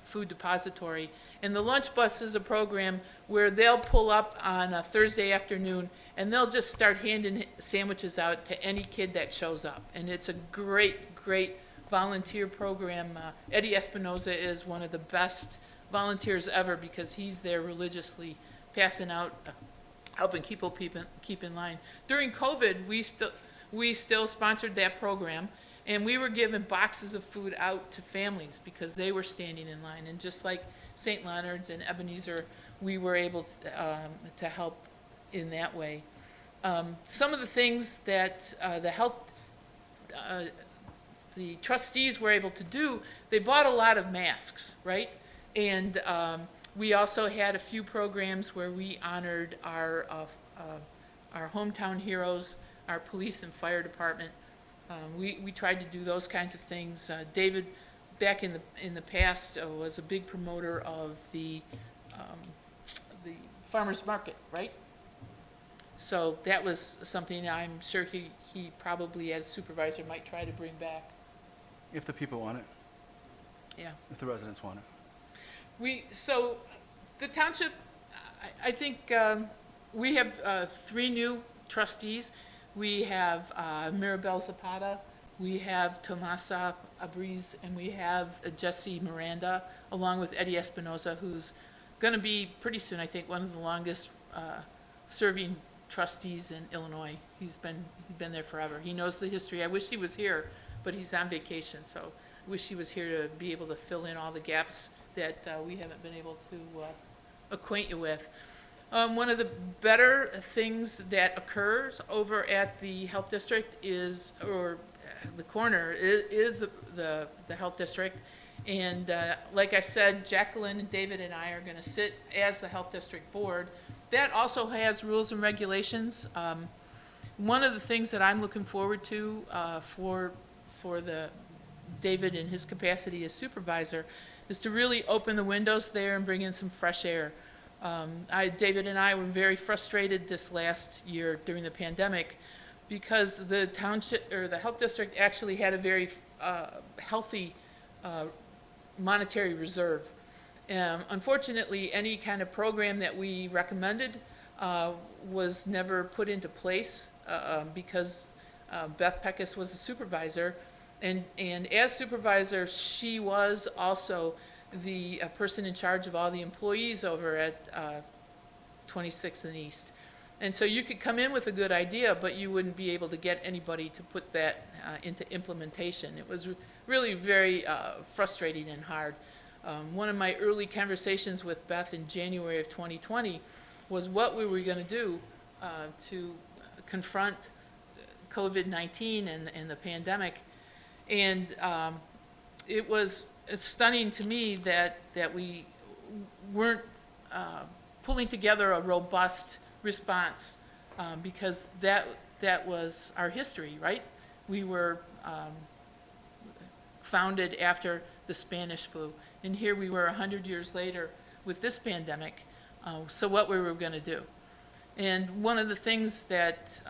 food depository. And the lunch bus is a program where they'll pull up on a Thursday afternoon and they'll just start handing sandwiches out to any kid that shows up. And it's a great, great volunteer program. Eddie Espinoza is one of the best volunteers ever because he's there religiously passing out, helping people keep in line. During COVID, we still sponsored that program, and we were giving boxes of food out to families because they were standing in line. And just like St. Leonard's and Ebenezer, we were able to help in that way. Some of the things that the trustees were able to do, they bought a lot of masks, right? And we also had a few programs where we honored our hometown heroes, our police and fire department. We tried to do those kinds of things. David, back in the past, was a big promoter of the farmers market, right? So that was something I'm sure he probably, as supervisor, might try to bring back. If the people want it, Yeah. if the residents want it. So the township, I think we have 3 new trustees. We have Mirabel Zapata, we have Tomasa Abriz, and we have Jesse Miranda, along with Eddie Espinoza, who's going to be pretty soon, I think, one of the longest serving trustees in Illinois. He's been there forever. He knows the history. I wish he was here, but he's on vacation, so I wish he was here to be able to fill in all the gaps that we haven't been able to acquaint you with. One of the better things that occurs over at the health district is, or the corner, is the health district. And like I said, Jacqueline and David and I are going to sit as the health district board. That also has rules and regulations. One of the things that I'm looking forward to for the David in his capacity as supervisor is to really open the windows there and bring in some fresh air. David and I were very frustrated this last year during the pandemic because the township or the health district actually had a very healthy monetary reserve. Unfortunately, any kind of program that we recommended was never put into place because Beth Peckus was a supervisor. And as supervisor, she was also the person in charge of all the employees over at 26th and East. And so you could come in with a good idea, but you wouldn't be able to get anybody to put that into implementation. It was really very frustrating and hard. One of my early conversations with Beth in January of 2020 was what we were going to do to confront COVID-19 and the pandemic. And it's stunning to me that we weren't pulling together a robust response, because that was our history, right? We were founded after the Spanish flu, and here we were 100 years later with this pandemic. So what we were going to do. And one of the things that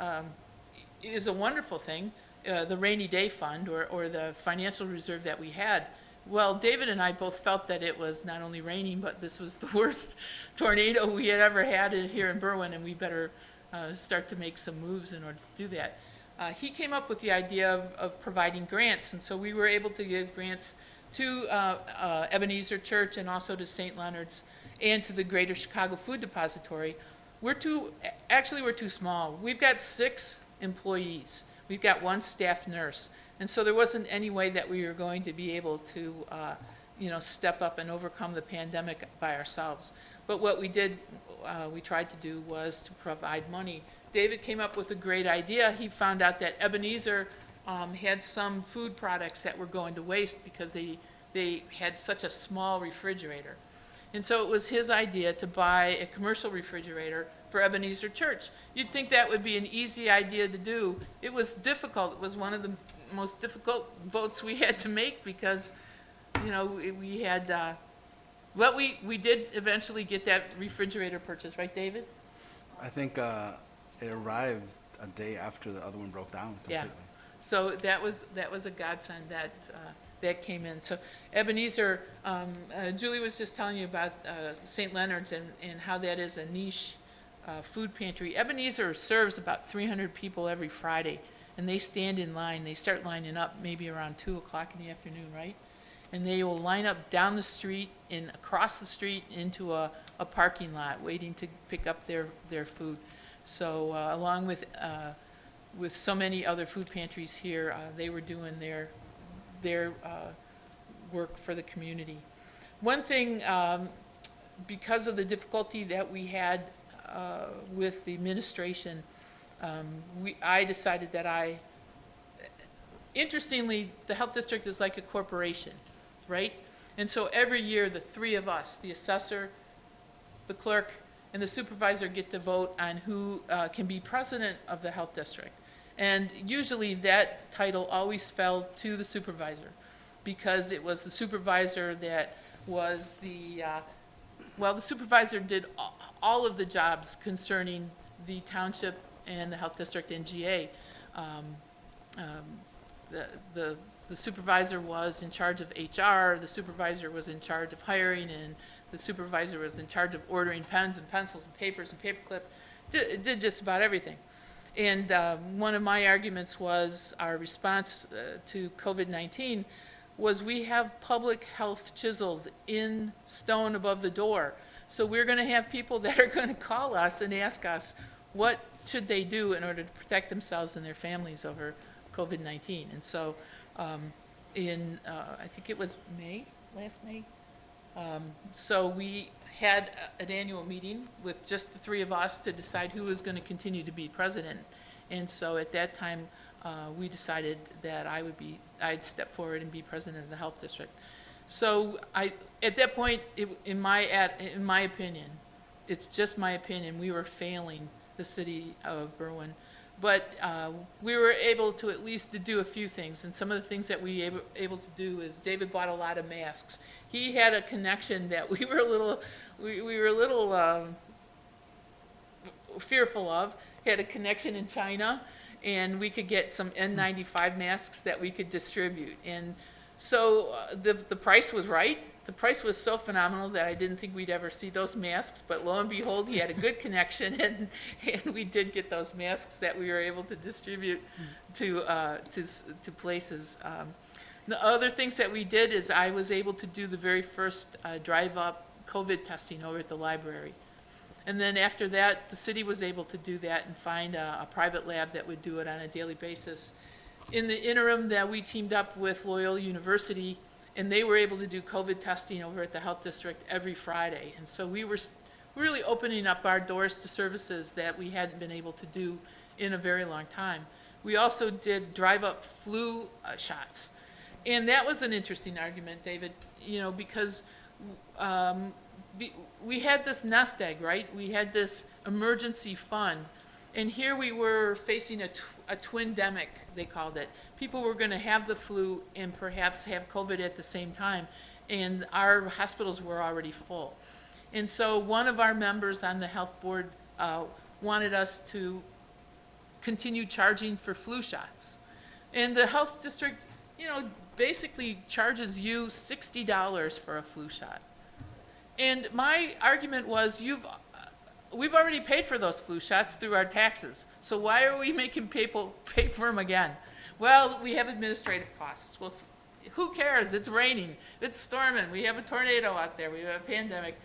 is a wonderful thing, the rainy day fund or the financial reserve that we had, well, David and I both felt that it was not only raining, but this was the worst tornado we had ever had here in Berwyn, and we better start to make some moves in order to do that. He came up with the idea of providing grants, and so we were able to give grants to Ebenezer Church and also to St. Leonard's and to the Greater Chicago Food Depository. We're too small. We've got 6 employees. We've got 1 staff nurse. And so there wasn't any way that we were going to be able to, step up and overcome the pandemic by ourselves. But what we tried to do was to provide money. David came up with a great idea. He found out that Ebenezer had some food products that were going to waste because they had such a small refrigerator. And so it was his idea to buy a commercial refrigerator for Ebenezer Church. You'd think that would be an easy idea to do. It was difficult. It was one of the most difficult votes we had to make because, we had, we did eventually get that refrigerator purchased, right, David? I think it arrived a day after the other one broke down completely. Yeah. So that was a godsend that came in. So Ebenezer, Julie was just telling you about St. Leonard's and how that is a niche food pantry. Ebenezer serves about 300 people every Friday, and they stand in line. They start lining up maybe around 2 o'clock in the afternoon, right? And they will line up down the street and across the street into a parking lot waiting to pick up their food. So along with so many other food pantries here, they were doing their work for the community. One thing, because of the difficulty that we had with the administration, I decided that interestingly, the health district is like a corporation, right? And so every year, the 3 of us, the assessor, the clerk, and the supervisor get to vote on who can be president of the health district. And usually that title always fell to the supervisor because it was the supervisor that was the supervisor did all of the jobs concerning the township and the health district and GA. The supervisor was in charge of HR, the supervisor was in charge of hiring, and the supervisor was in charge of ordering pens and pencils and papers and paperclip, did just about everything. And one of my arguments was our response to COVID-19 was we have public health chiseled in stone above the door. So we're going to have people that are going to call us and ask us what should they do in order to protect themselves and their families over COVID-19. And so I think it was last May, so we had an annual meeting with just the 3 of us to decide who was going to continue to be president. And so at that time, we decided that I'd step forward and be president of the health district. So at that point, in my opinion, it's just my opinion, we were failing the city of Berwyn. But we were able to at least to do a few things, and some of the things that we were able to do is David bought a lot of masks. He had a connection that we were a little fearful of. He had a connection in China, and we could get some N95 masks that we could distribute. And so the price was right. The price was so phenomenal that I didn't think we'd ever see those masks, but lo and behold, he had a good connection, and we did get those masks that we were able to distribute to places. The other things that we did is I was able to do the very first drive-up COVID testing over at the library. And then after that, the city was able to do that and find a private lab that would do it on a daily basis. In the interim, that we teamed up with Loyola University, and they were able to do COVID testing over at the health district every Friday. And so we were really opening up our doors to services that we hadn't been able to do in a very long time. We also did drive-up flu shots. And that was an interesting argument, David, you know, because we had this nest egg, right? We had this emergency fund. And here we were facing a twin-demic, they called it. People were going to have the flu and perhaps have COVID at the same time. And our hospitals were already full. And so one of our members on the health board wanted us to continue charging for flu shots. And the health district, you know, basically charges you $60 for a flu shot. And my argument was, we've already paid for those flu shots through our taxes, so why are we making people pay for them again? Well, we have administrative costs. Well, who cares? It's raining, it's storming, we have a tornado out there, we have a pandemic.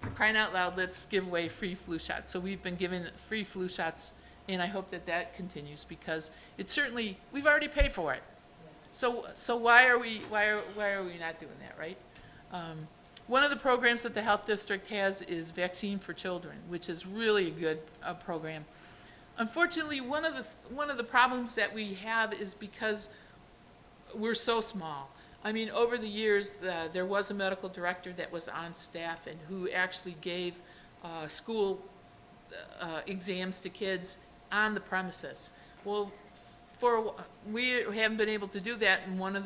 For crying out loud, let's give away free flu shots. So we've been giving free flu shots, and I hope that that continues, because it's certainly, we've already paid for it. So why are we not doing that, right? One of the programs that the health district has is Vaccine for Children, which is really a good program. Unfortunately, one of the problems that we have is because we're so small. I mean, over the years, there was a medical director that was on staff and who actually gave school exams to kids on the premises. Well, we haven't been able to do that, and one of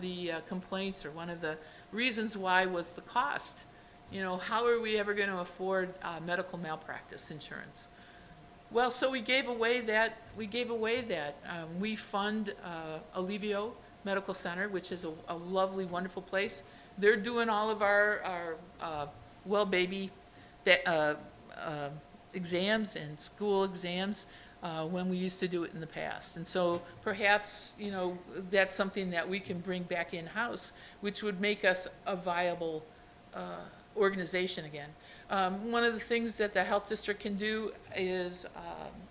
the complaints, or one of the reasons why, was the cost. You know, how are we ever going to afford medical malpractice insurance? Well, so we gave away that. We fund Alivio Medical Center, which is a lovely, wonderful place. They're doing all of our well baby exams and school exams when we used to do it in the past. And so perhaps, you know, that's something that we can bring back in-house, which would make us a viable organization again. One of the things that the health district can do is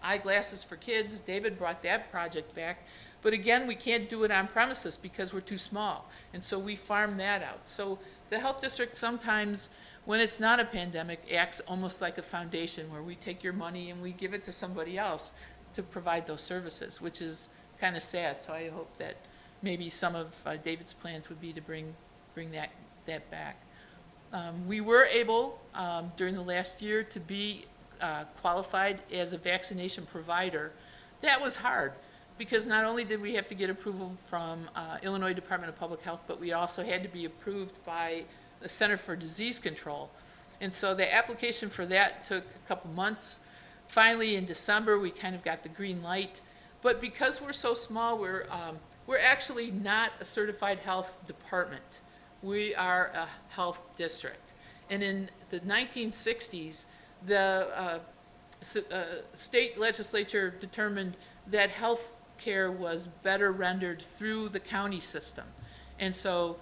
eyeglasses for kids. David brought that project back. But again, we can't do it on premises because we're too small. And so we farm that out. So the health district sometimes, when it's not a pandemic, acts almost like a foundation where we take your money and we give it to somebody else to provide those services, which is kind of sad. So I hope that maybe some of David's plans would be to bring that back. We were able, during the last year, to be qualified as a vaccination provider. That was hard, because not only did we have to get approval from Illinois Department of Public Health, but we also had to be approved by the Center for Disease Control. And so the application for that took a couple months. Finally, in December, we kind of got the green light. But because we're so small, we're actually not a certified health department. We are a health district. And in the 1960s, the state legislature determined that health care was better rendered through the county system. And so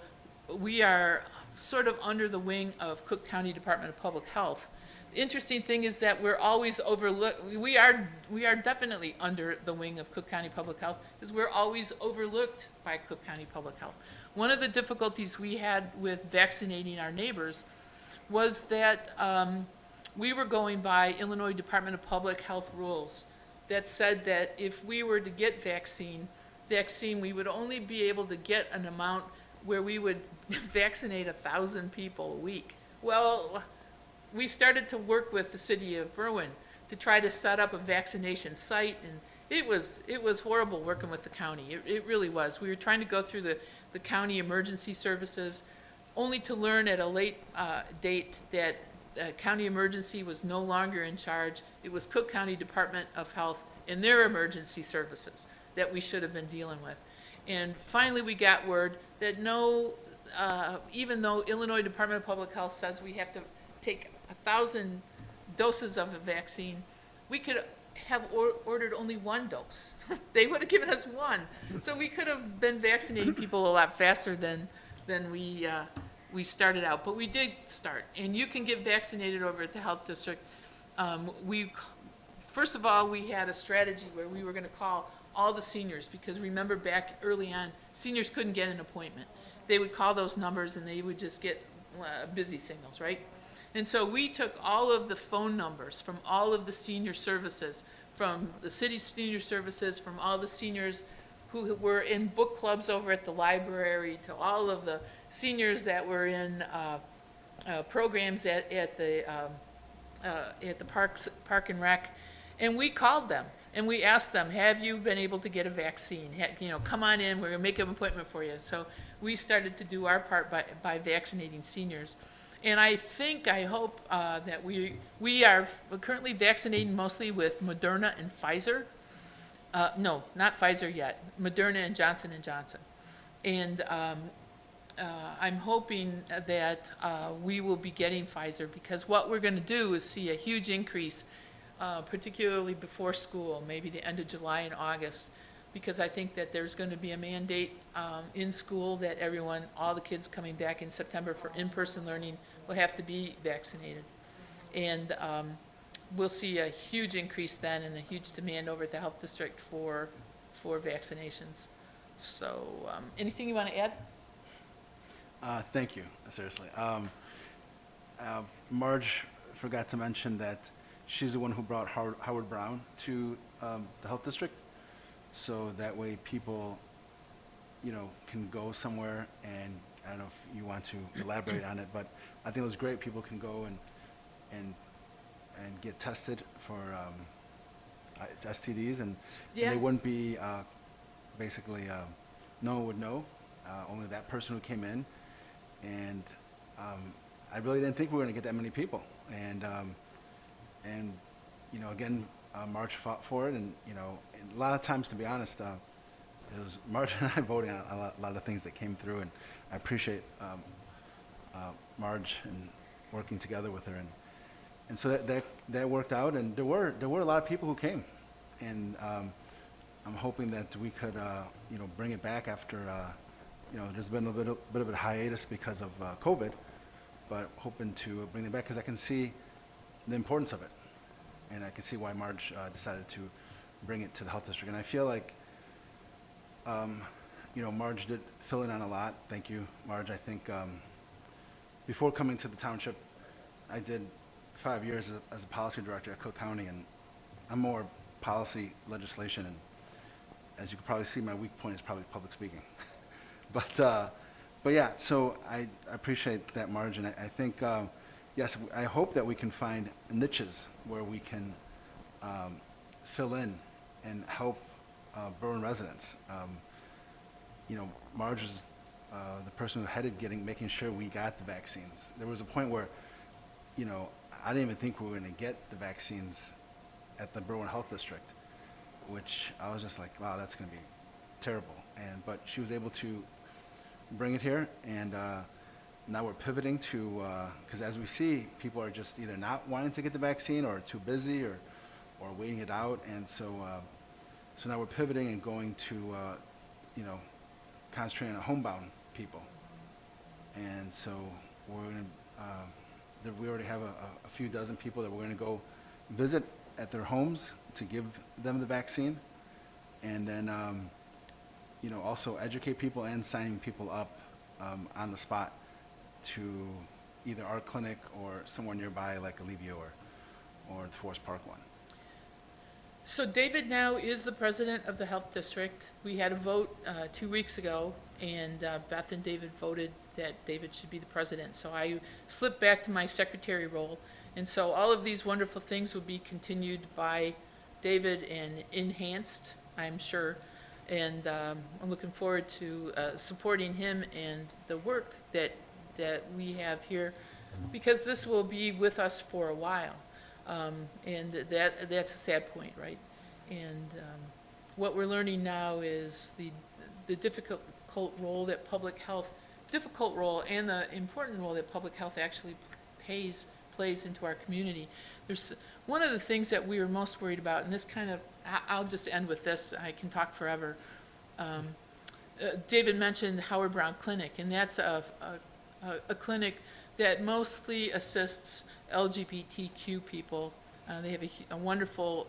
we are sort of under the wing of Cook County Department of Public Health. The interesting thing is that we're always overlooked. We are definitely under the wing of Cook County Public Health, because we're always overlooked by Cook County Public Health. One of the difficulties we had with vaccinating our neighbors was that we were going by Illinois Department of Public Health rules that said that if we were to get vaccine, we would only be able to get an amount where we would vaccinate 1,000 people a week. Well, we started to work with the city of Berwyn to try to set up a vaccination site, and it was horrible working with the county. It really was. We were trying to go through the county emergency services, only to learn at a late date that county emergency was no longer in charge. It was Cook County Department of Health and their emergency services that we should have been dealing with. And finally we got word that no, even though Illinois Department of Public Health says we have to take 1,000 doses of the vaccine, we could have ordered only 1 dose. They would have given us 1. So we could have been vaccinating people a lot faster than we started out, but we did start. And you can get vaccinated over at the health district. First of all, we had a strategy where we were going to call all the seniors, because remember back early on, seniors couldn't get an appointment. They would call those numbers and they would just get busy signals, right? And so we took all of the phone numbers from all of the senior services, from the city senior services, from all the seniors who were in book clubs over at the library, to all of the seniors that were in programs at the Park and Rec. And we called them and we asked them, have you been able to get a vaccine? Come on in, we're gonna make an appointment for you. So we started to do our part by vaccinating seniors. And I hope that we are currently vaccinating mostly with Moderna and Pfizer. No, not Pfizer yet, Moderna and Johnson & Johnson. And I'm hoping that we will be getting Pfizer, because what we're gonna do is see a huge increase, particularly before school, maybe the end of July and August, because I think that there's going to be a mandate in school that all the kids coming back in September for in-person learning will have to be vaccinated. And we'll see a huge increase then and a huge demand over at the health district for vaccinations. So anything you want to add? Thank you, seriously. Marge forgot to mention that she's the one who brought Howard Brown to the health district. So that way people, can go somewhere, and I don't know if you want to elaborate on it, but I think it was great. People can go and get tested for STDs, and Yeah. they wouldn't be basically, no one would know, only that person who came in. And I really didn't think we were going to get that many people. And again, March fought for it, and a lot of times, to be honest, it was March and I voting on a lot of things that came through, and I appreciate Marge and working together with her, and so that worked out, and there were a lot of people who came, and I'm hoping that we could bring it back after there's been a bit of a hiatus because of COVID, but hoping to bring it back because I can see the importance of it. And I can see why Marge decided to bring it to the health district. And I feel like, Marge did fill in on a lot. Thank you, Marge. I think before coming to the township, I did 5 years as a policy director at Cook County, and I'm more policy legislation. And as you can probably see, my weak point is probably public speaking. But yeah, so I appreciate that, Marge. And I think, yes, I hope that we can find niches where we can fill in and help Berwyn residents. Marge was the person who headed making sure we got the vaccines. There was a point where, I didn't even think we were going to get the vaccines at the Berwyn Health District, which I was just like, wow, that's going to be terrible. But she was able to bring it here, and now we're pivoting to, because as we see, people are just either not wanting to get the vaccine or too busy or waiting it out. And so now we're pivoting and going to, concentrating on homebound people. And so we're going to, we already have a few dozen people that we're going to go visit at their homes to give them the vaccine. And then, also educate people and signing people up on the spot to either our clinic or somewhere nearby like Alivio or the Forest Park one. So David now is the president of the health district. We had a vote 2 weeks ago, and Beth and David voted that David should be the president. So I slipped back to my secretary role. And so all of these wonderful things will be continued by David and enhanced, I'm sure. And I'm looking forward to supporting him and the work that we have here, because this will be with us for a while. And that's a sad point, right? And what we're learning now is the difficult role that public health, difficult role and the important role that public health actually plays into our community. There's one of the things that we were most worried about, and this kind of, I'll just end with this, I can talk forever. David mentioned Howard Brown Clinic, and that's a clinic that mostly assists LGBTQ people. They have a wonderful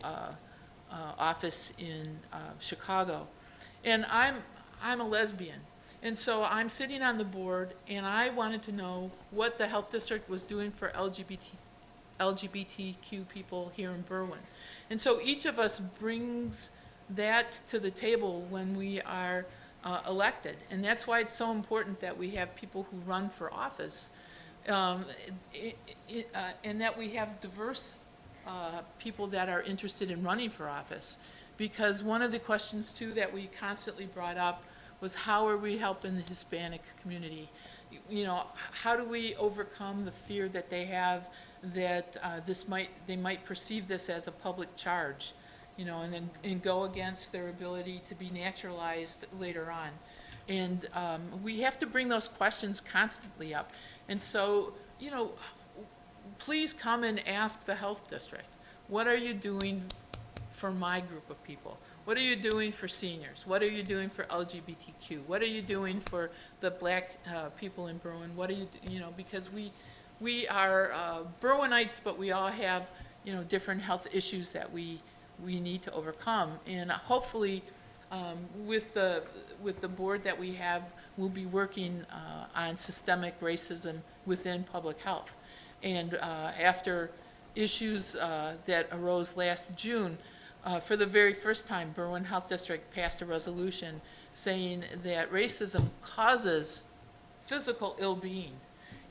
office in Chicago. And I'm a lesbian, And so I'm sitting on the board, and I wanted to know what the health district was doing for LGBTQ people here in Berwyn. And so each of us brings that to the table when we are elected. And that's why it's so important that we have people who run for office, and that we have diverse people that are interested in running for office. Because one of the questions, too, that we constantly brought up was how are we helping the Hispanic community? You know, how do we overcome the fear that they have that they might perceive this as a public charge, you know, and go against their ability to be naturalized later on. And we have to bring those questions constantly up. And so, you know, please come and ask the health district, what are you doing for my group of people? What are you doing for seniors? What are you doing for LGBTQ? What are you doing for the black people in Berwyn? What are you know, because we are Berwynites, but we all have, you know, different health issues that we need to overcome. And hopefully, with the board that we have, we'll be working on systemic racism within public health. And after issues that arose last June, for the very first time, Berwyn Health District passed a resolution saying that racism causes physical ill-being.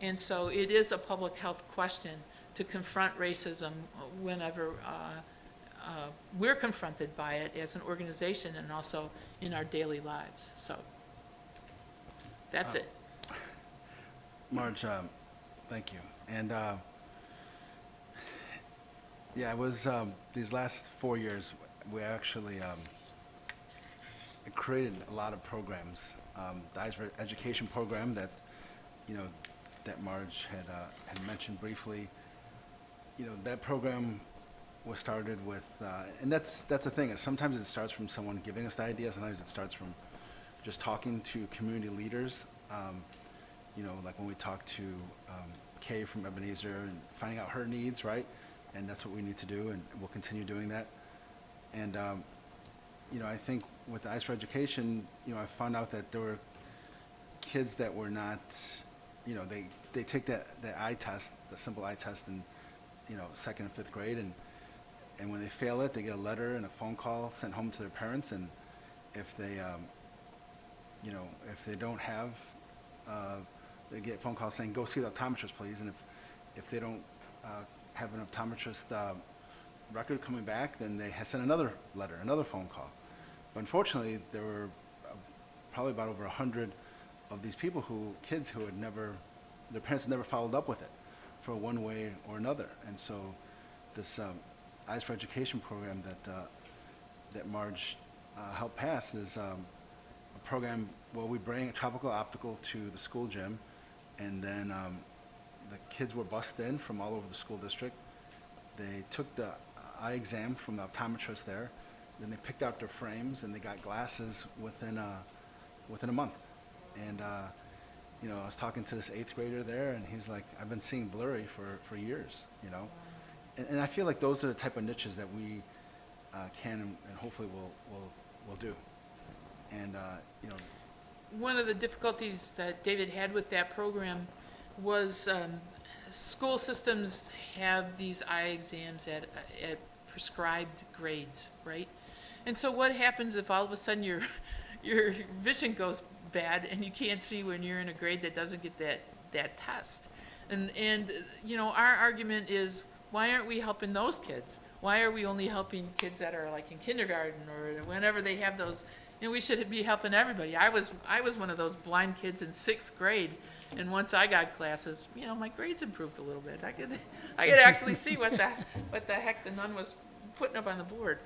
And so it is a public health question to confront racism whenever we're confronted by it as an organization and also in our daily lives. So that's it. Marge, thank you. And yeah, it was these last 4 years, we actually created a lot of programs. The Eyes for Education program that, you know, that Marge had mentioned briefly. You know, that program was started with, and that's the thing, is sometimes it starts from someone giving us the idea, sometimes it starts from just talking to community leaders. You know, like when we talked to Kay from Ebenezer and finding out her needs, right? And that's what we need to do, and we'll continue doing that. And, you know, I think with the Eyes for Education, you know, I found out that there were kids that were not, you know, they take that eye test, the simple eye test in, you know, 2nd and 5th grade, and when they fail it, they get a letter and a phone call sent home to their parents, and if they, you know, if they don't have, they get a phone call saying, go see the optometrist, please, and if they don't have an optometrist record coming back, then they send another letter, another phone call. But unfortunately, there were probably about over 100 of these people kids who had never, their parents had never followed up with it for one way or another. And so this Eyes for Education program that Marge helped pass is a program where we bring a tropical optical to the school gym, and then the kids were bussed in from all over the school district. They took the eye exam from the optometrist there, then they picked out their frames and they got glasses within a month. And you know, I was talking to this 8th grader there, and he's like, I've been seeing blurry for years, you know. And I feel like those are the type of niches that we can and hopefully will do. And you know, One of the difficulties that David had with that program was school systems have these eye exams at prescribed grades, right? And so what happens if all of a sudden your vision goes bad and you can't see when you're in a grade that doesn't get that test? And you know, our argument is, why aren't we helping those kids? Why are we only helping kids that are like in kindergarten or whenever they have those? You know, we should be helping everybody. I was one of those blind kids in 6th grade, and once I got glasses, you know, my grades improved a little bit. I could actually see what the heck the nun was putting up on the board.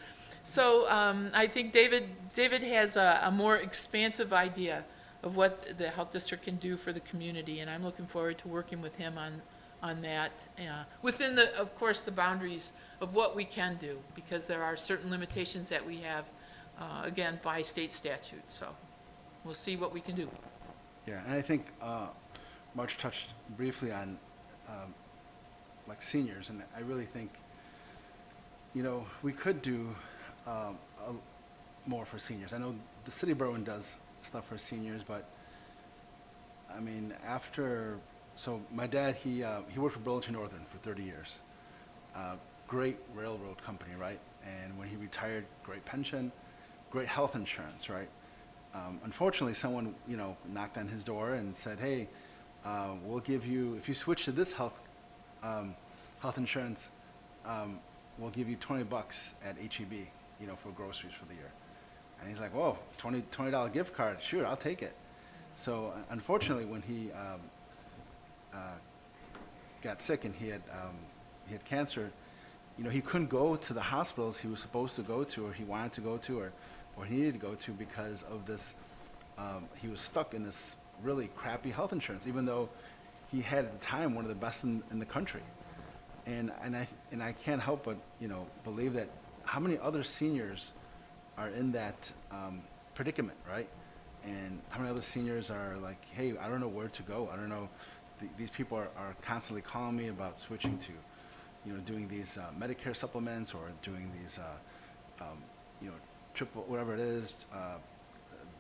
So I think David has a more expansive idea of what the health district can do for the community, and I'm looking forward to working with him on that, within of course, the boundaries of what we can do, because there are certain limitations that we have, again, by state statute. So we'll see what we can do. yeah, and I think Marge touched briefly on like seniors, and I really think, you know, we could do more for seniors. I know the city of Berwyn does stuff for seniors, but I mean, so my dad, he worked for Burlington Northern for 30 years. Great railroad company, right? And when he retired, great pension, great health insurance, right? Unfortunately, someone, knocked on his door and said, hey, we'll give you, if you switch to this health insurance, we'll give you $20 at H-E-B, for groceries for the year. And he's like, whoa, $20 gift card, sure, I'll take it. So unfortunately, when he got sick and he had cancer, he couldn't go to the hospitals he was supposed to go to, or he wanted to go to, or he needed to go to because of this. He was stuck in this really crappy health insurance, even though he had at the time one of the best in the country. And I can't help but believe that how many other seniors are in that predicament, right? And how many other seniors are like, hey, I don't know where to go. I don't know. These people are constantly calling me about switching to, doing these Medicare supplements or doing these, triple, whatever it is.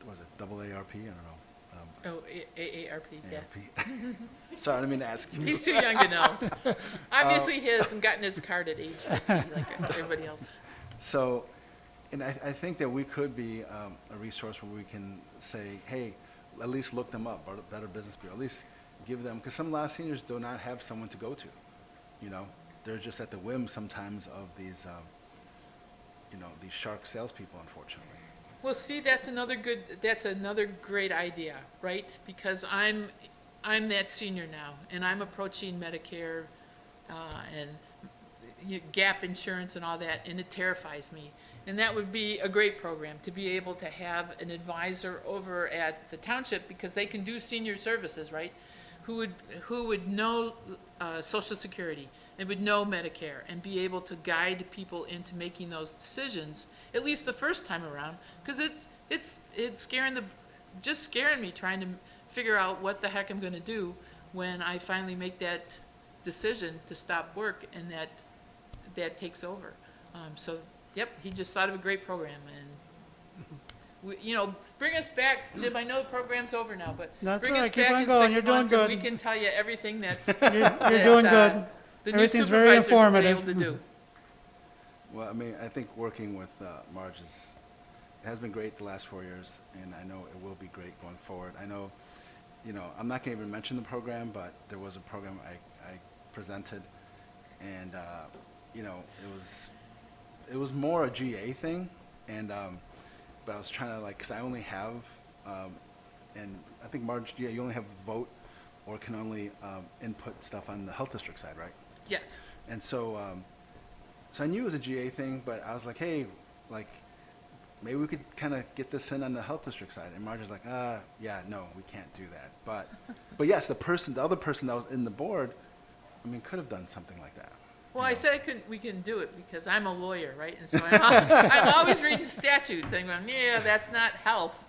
Was it double ARP? I don't know. AARP, yeah. ARP. Sorry, I didn't mean to ask you. He's too young to know. Obviously, he hasn't gotten his card at age 50 like everybody else. So, and I think that we could be a resource where we can say, hey, at least look them up, or Better Business Bureau, at least give them, because some last seniors do not have someone to go to. They're just at the whim sometimes of these, these shark salespeople, unfortunately. Well, see, that's another great idea, right? Because I'm that senior now, and I'm approaching Medicare and gap insurance and all that, and it terrifies me. And that would be a great program, to be able to have an advisor over at the township, because they can do senior services, right? Who would know Social Security and would know Medicare and be able to guide people into making those decisions, at least the first time around, because it's scaring me trying to figure out what the heck I'm going to do when I finally make that decision to stop work and that takes over. So, yep, he just thought of a great program, and bring us back, Jim. I know the program's over now, but That's bring all us right. Keep back on in going. 6 You're doing months, and good. we can tell you everything that's You're doing good. the new Everything's very supervisors will be informative. able to do. Well, I mean, I think working with Marge has been great the last 4 years, and I know it will be great going forward. I know, I'm not going to even mention the program, but there was a program I presented, and it was more a GA thing, and but I was trying to because I only have, and I think Marge, you only have vote or can only input stuff on the health district side, right? Yes. And so, so I knew it was a GA thing, but I was like, hey, maybe we could kind of get this in on the health district side. And Marge was like, yeah, no, we can't do that. But yes, the other person that was in the board, I mean, could have done something like that. Well, I said we couldn't do it because I'm a lawyer, right? And so I'm always reading statutes and going, yeah, that's not health.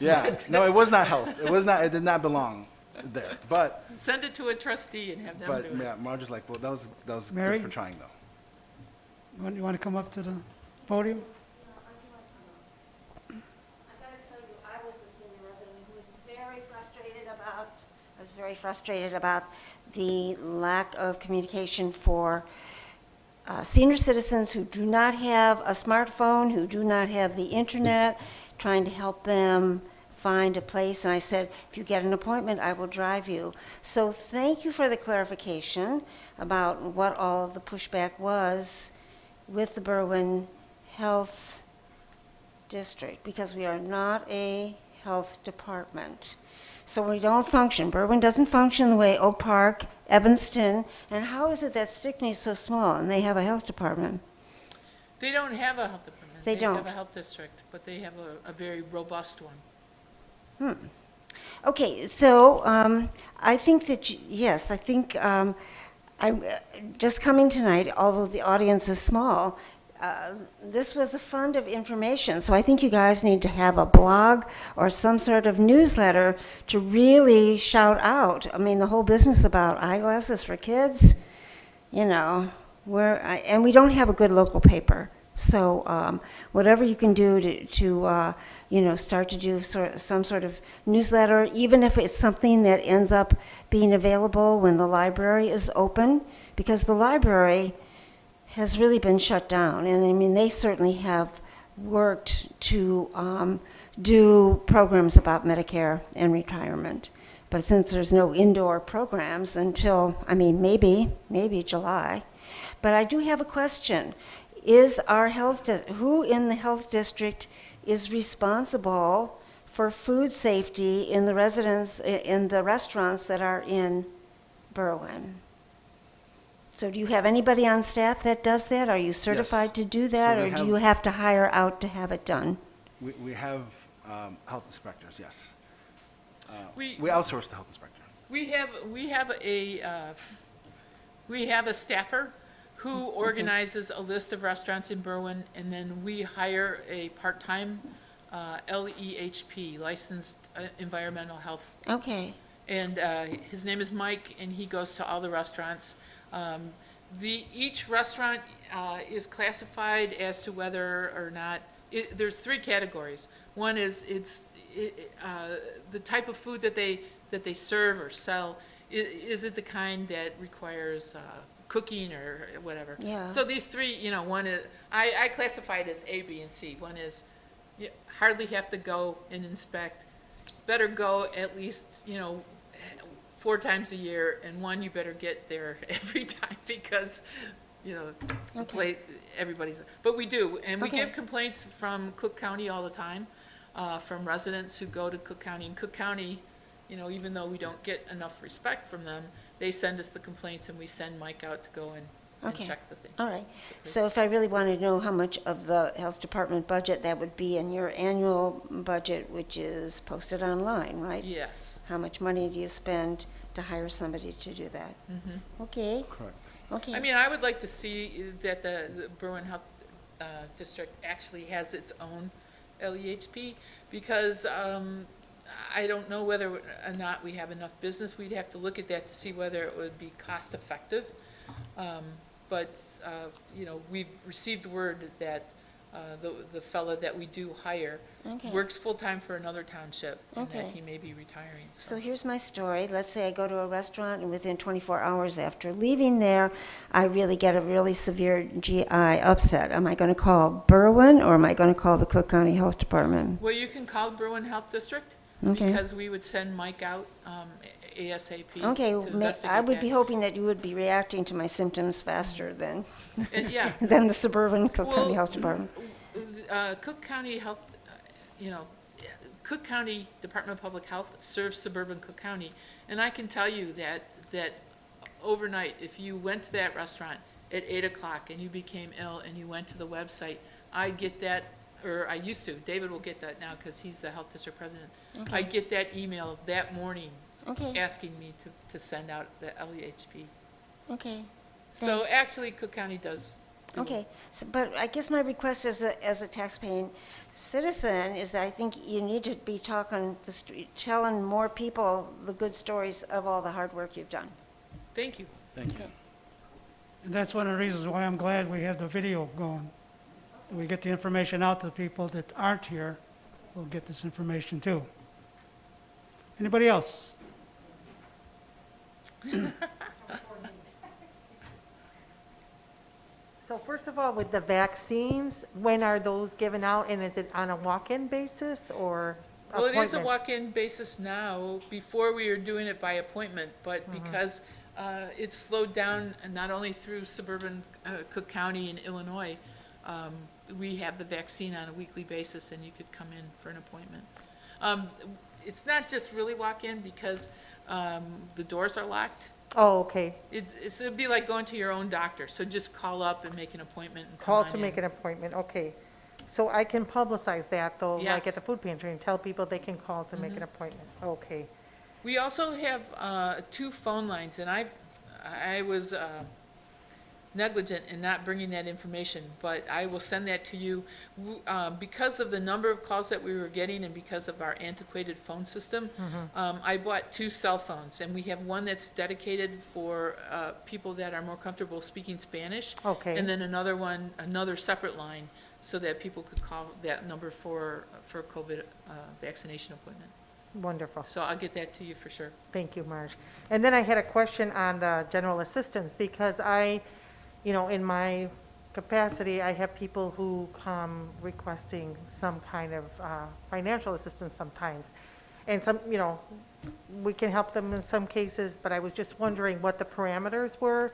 Yeah, no, it was not health. It did not belong there. But send it to a trustee and have them do it. Yeah, Marge was like, well, that was Mary? good for trying, though. You want to come up to the podium? I gotta tell you, I was a senior resident who was very frustrated about the lack of communication for senior citizens who do not have a smartphone, who do not have the internet, trying to help them find a place. And I said, if you get an appointment, I will drive you. So thank you for the clarification about what all of the pushback was with the Berwyn Health District, because we are not a health department. So we don't function. Berwyn doesn't function the way Oak Park, Evanston, and how is it that Stickney is so small and they have a health department? They don't have a health department. They don't. Have a health district, but they have a very robust one. Okay, so I think that, yes, I think I'm just coming tonight, although the audience is small, this was a fund of information, so I think you guys need to have a blog or some sort of newsletter to really shout out. I mean, the whole business about eyeglasses for kids, and we don't have a good local paper. So whatever you can do to start to do some sort of newsletter, even if it's something that ends up being available when the library is open, because the library has really been shut down. And I mean, they certainly have worked to do programs about Medicare and retirement. But since there's no indoor programs until, I mean, maybe July. But I do have a question. Is our who in the health district is responsible for food safety in the restaurants that are in Berwyn? So do you have anybody on staff that does that? Are you certified to do that, So or do you have to hire out to have it done? We have health inspectors, yes. We- We outsource the health inspector. We have a staffer who organizes a list of restaurants in Berwyn, and then we hire a part-time LEHP, licensed environmental health. Okay, And his name is Mike, and he goes to all the restaurants. Each restaurant is classified as to whether or not, there's 3 categories. One is the type of food that they serve or sell. Is it the kind that requires cooking or whatever? Yeah. So these 3, one is, I classify it as A, B, and C. One is you hardly have to go and inspect. Better go at least, 4 times a year, and 1 you better get there every time because, the place, everybody's, but we do, and we Okay. get complaints from Cook County all the time, from residents who go to Cook County. And Cook County, even though we don't get enough respect from them, they send us the complaints, and we send Mike out to go and Okay. check the thing. all right. So if I really wanted to know how much of the health department budget, that would be in your annual budget, which is posted online, right? Yes. How much money do you spend to hire somebody to do that? Okay, Correct. okay. I mean, I would like to see that the Berwyn Health District actually has its own LEHP, because I don't know whether or not we have enough business. We'd have to look at that to see whether it would be cost effective. But we've received word that the fella that we do hire Okay. works full-time for another township, and that Okay. he may be retiring, So here's my story. Let's say I go to a restaurant, and within 24 hours after leaving there, I really get a really severe GI upset. Am I going to call Berwyn, or am I going to call the Cook County Health Department? Well, you can call Berwyn Health District, Okay. because we would send Mike out ASAP Okay, to I investigate would be that. hoping that you would be reacting to my symptoms faster than And, yeah, than the suburban Cook County Well, Health Department. Cook County Health, Cook County Department of Public Health serves suburban Cook County, and I can tell you that overnight, if you went to that restaurant at 8 o'clock and you became ill and you went to the website, I get that, or I used to, David will get that now because he's the health district president. I Okay. get that email that morning Okay, asking me to send out the LEHP. okay, So Thanks. actually, Cook County does do it. okay. But I guess my request as a taxpaying citizen is that I think you need to be talking the street, telling more people the good stories of all the hard work you've done. Thank you. Thank you. Okay. And that's one of the reasons why I'm glad we have the video going. We get the information out to people that aren't here, we'll get this information too. Anybody else? So first of all, with the vaccines, when are those given out, and is it on a walk-in basis or Well, it is a appointment? walk-in basis now. Before, we were doing it by appointment, but Mm-hmm. because it's slowed down, and not only through suburban Cook County and Illinois, we have the vaccine on a weekly basis, and you could come in for an appointment. It's not just really walk-in, because the doors are locked. Oh, okay. It'd be like going to your own doctor, so just call up and make an appointment and come Call on to make in. an appointment, okay. So I can publicize that, though, like Yes. at the food pantry, and tell people they can call to make an Mhm. appointment, okay. We also have 2 phone lines, and I was negligent in not bringing that information, but I will send that to you. Because of the number of calls that we were getting and because of our antiquated phone system, I bought 2 cell phones, and we have one that's dedicated for people that are more comfortable speaking Spanish. Okay. And then another one, another separate line, so that people could call that number for COVID vaccination appointment. Wonderful. So I'll get that to you for sure. Thank you, Marge. And then I had a question on the general assistance, because in my capacity, I have people who come requesting some kind of financial assistance sometimes. And we can help them in some cases, but I was just wondering what the parameters were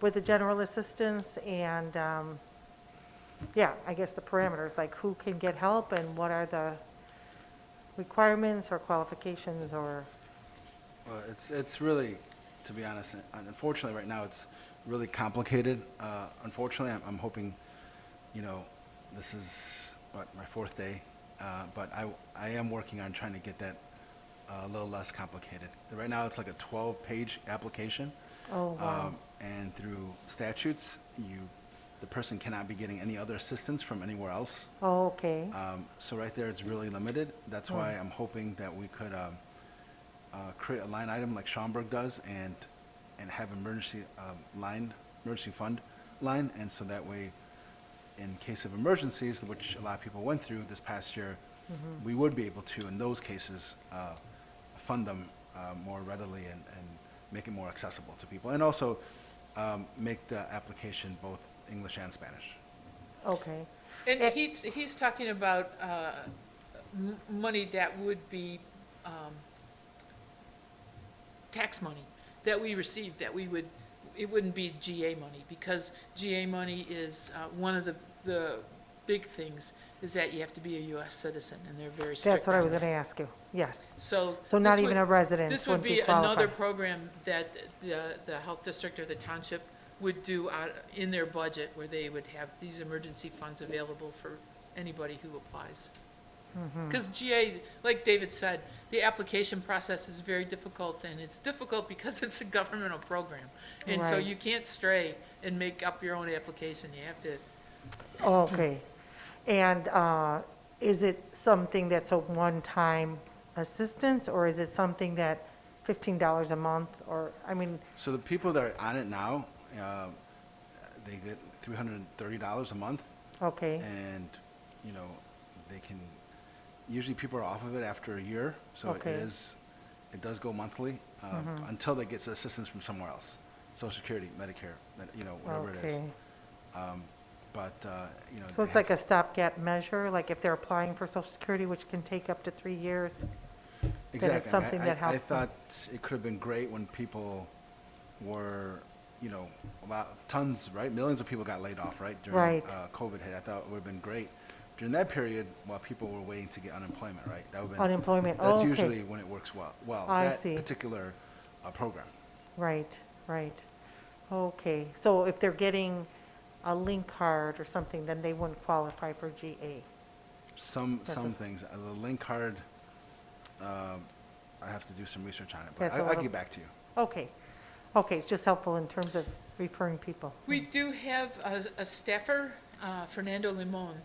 with the general assistance and, I guess the parameters, like who can get help and what are the requirements or qualifications or? Well, it's really, to be honest, unfortunately, right now, it's really complicated. Unfortunately, I'm hoping, this is, my 4th day, but I am working on trying to get that a little less complicated. Right now, it's like a 12-page application. Oh, wow. And through statutes, the person cannot be getting any other assistance from anywhere else. Oh, okay. So right there, it's really limited. That's why I'm hoping that we could create a line item like Schaumburg does and have emergency fund line. And so that way, in case of emergencies, which a lot of people went through this past year, we would be able to, in those cases, fund them more readily and make it more accessible to people. And also make the application both English and Spanish. Okay. And he's talking about money that would be tax money that we receive, it wouldn't be GA money, because GA money is one of the big things is that you have to be a U.S. citizen, and they're very strict. That's what I on was that. going to ask you, yes. So not this even a resident This would would be be another qualified. program that the health district or the township would do in their budget, where they would have these emergency funds available for anybody who applies. Because GA, like David said, the application process is very difficult, and it's difficult because it's a governmental program. And so Right. you can't stray and make up your own application. You have to. Okay. And is it something that's a one-time assistance, or is it something that $15 a month, or, So the people that are on it now, they get $330 a month, okay, and, they can, usually people are off of it after a year, so Okay. it does go monthly, until they get assistance from somewhere else, Social Security, Medicare, whatever it is. okay. But, So it's like a stopgap measure, like if they're applying for Social Security, which can take up to 3 years? exactly. something that I helps them. thought it could have been great when people were, tons, right? Millions of people got laid off, right? During Right. COVID hit. I thought it would have been great during that period while people were waiting to get unemployment, right? That would have been. Unemployment, That's okay. usually when it works well. I That see. particular program. Right, right. Okay, so if they're getting a link card or something, then they wouldn't qualify for GA? Some That's a- things. The link card, I have to do some research on it, but That's a I'll little- get back to you. Okay, okay, it's just helpful in terms of referring people. We do have a staffer, Fernando Limon,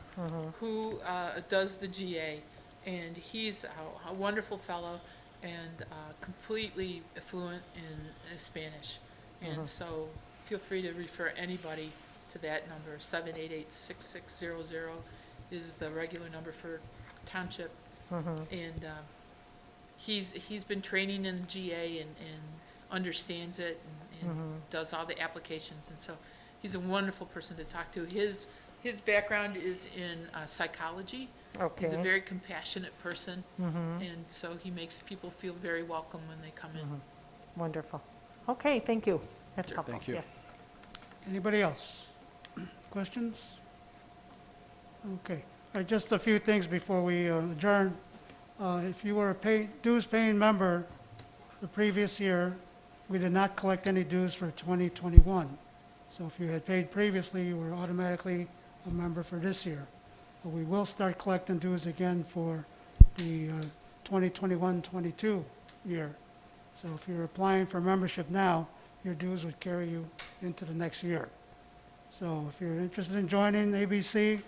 who does the GA, and he's a wonderful fellow and completely fluent in Spanish. And so feel free to refer anybody to that number. 788-6600 is the regular number for Township. And he's been training in GA and understands it and does all the applications. And so he's a wonderful person to talk to. His background is in psychology. He's a Okay. very compassionate person, and so he makes people feel very welcome when they come in. Wonderful. Okay, thank you. That's Sure, helpful, thank you. yes. Anybody else? Questions? Okay, just a few things before we adjourn. If you were a dues-paying member the previous year, we did not collect any dues for 2021. So if you had paid previously, you were automatically a member for this year. But we will start collecting dues again for the 2021-22 year. So if you're applying for membership now, your dues would carry you into the next year. So if you're interested in joining ABC,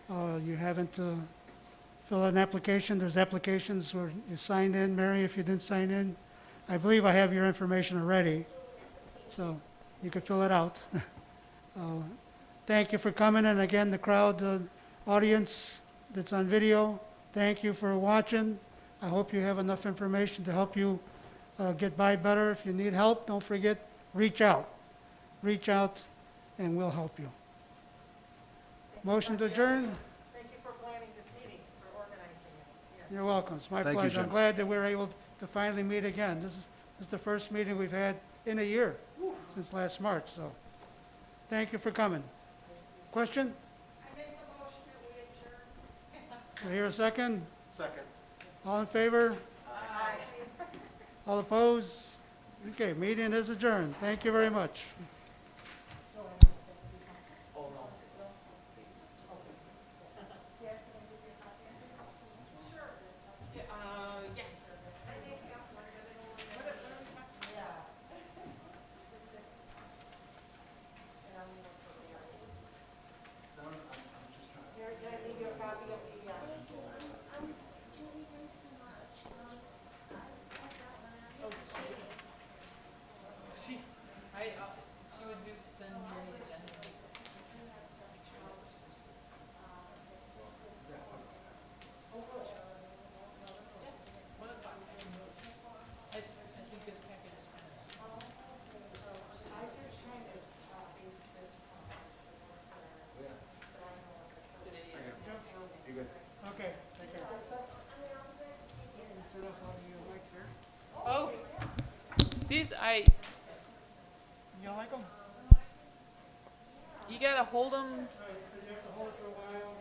you haven't filled out an application, there's applications where you signed in. Mary, if you didn't sign in, I believe I have your information already, so you could fill it out. Thank you for coming, and again, the crowd, the audience that's on video, thank you for watching. I hope you have enough information to help you get by better. If you need help, don't forget, reach out. Reach out, and we'll help you. Motion to adjourn? Thank you for planning this meeting, for organizing it. Yes. You're welcome. It's my Thank you, pleasure. I'm Jim. glad that we're able to finally meet again. This is the first meeting we've had in a year, since last March, so thank you for coming. Question? I make a motion that we adjourn. Do I hear a second? Second. All in favor? Aye. All opposed? Okay, meeting is adjourned. Thank you very much. Oh, no. She would send me the agenda. Make sure that was first. Yeah, 1 o'clock. I think this packet is kind of small. Good idea. You good? Okay, take care. Turn off all the lights here. Oh, these, You like them? you gotta hold them. All right, so you have to hold it for a while.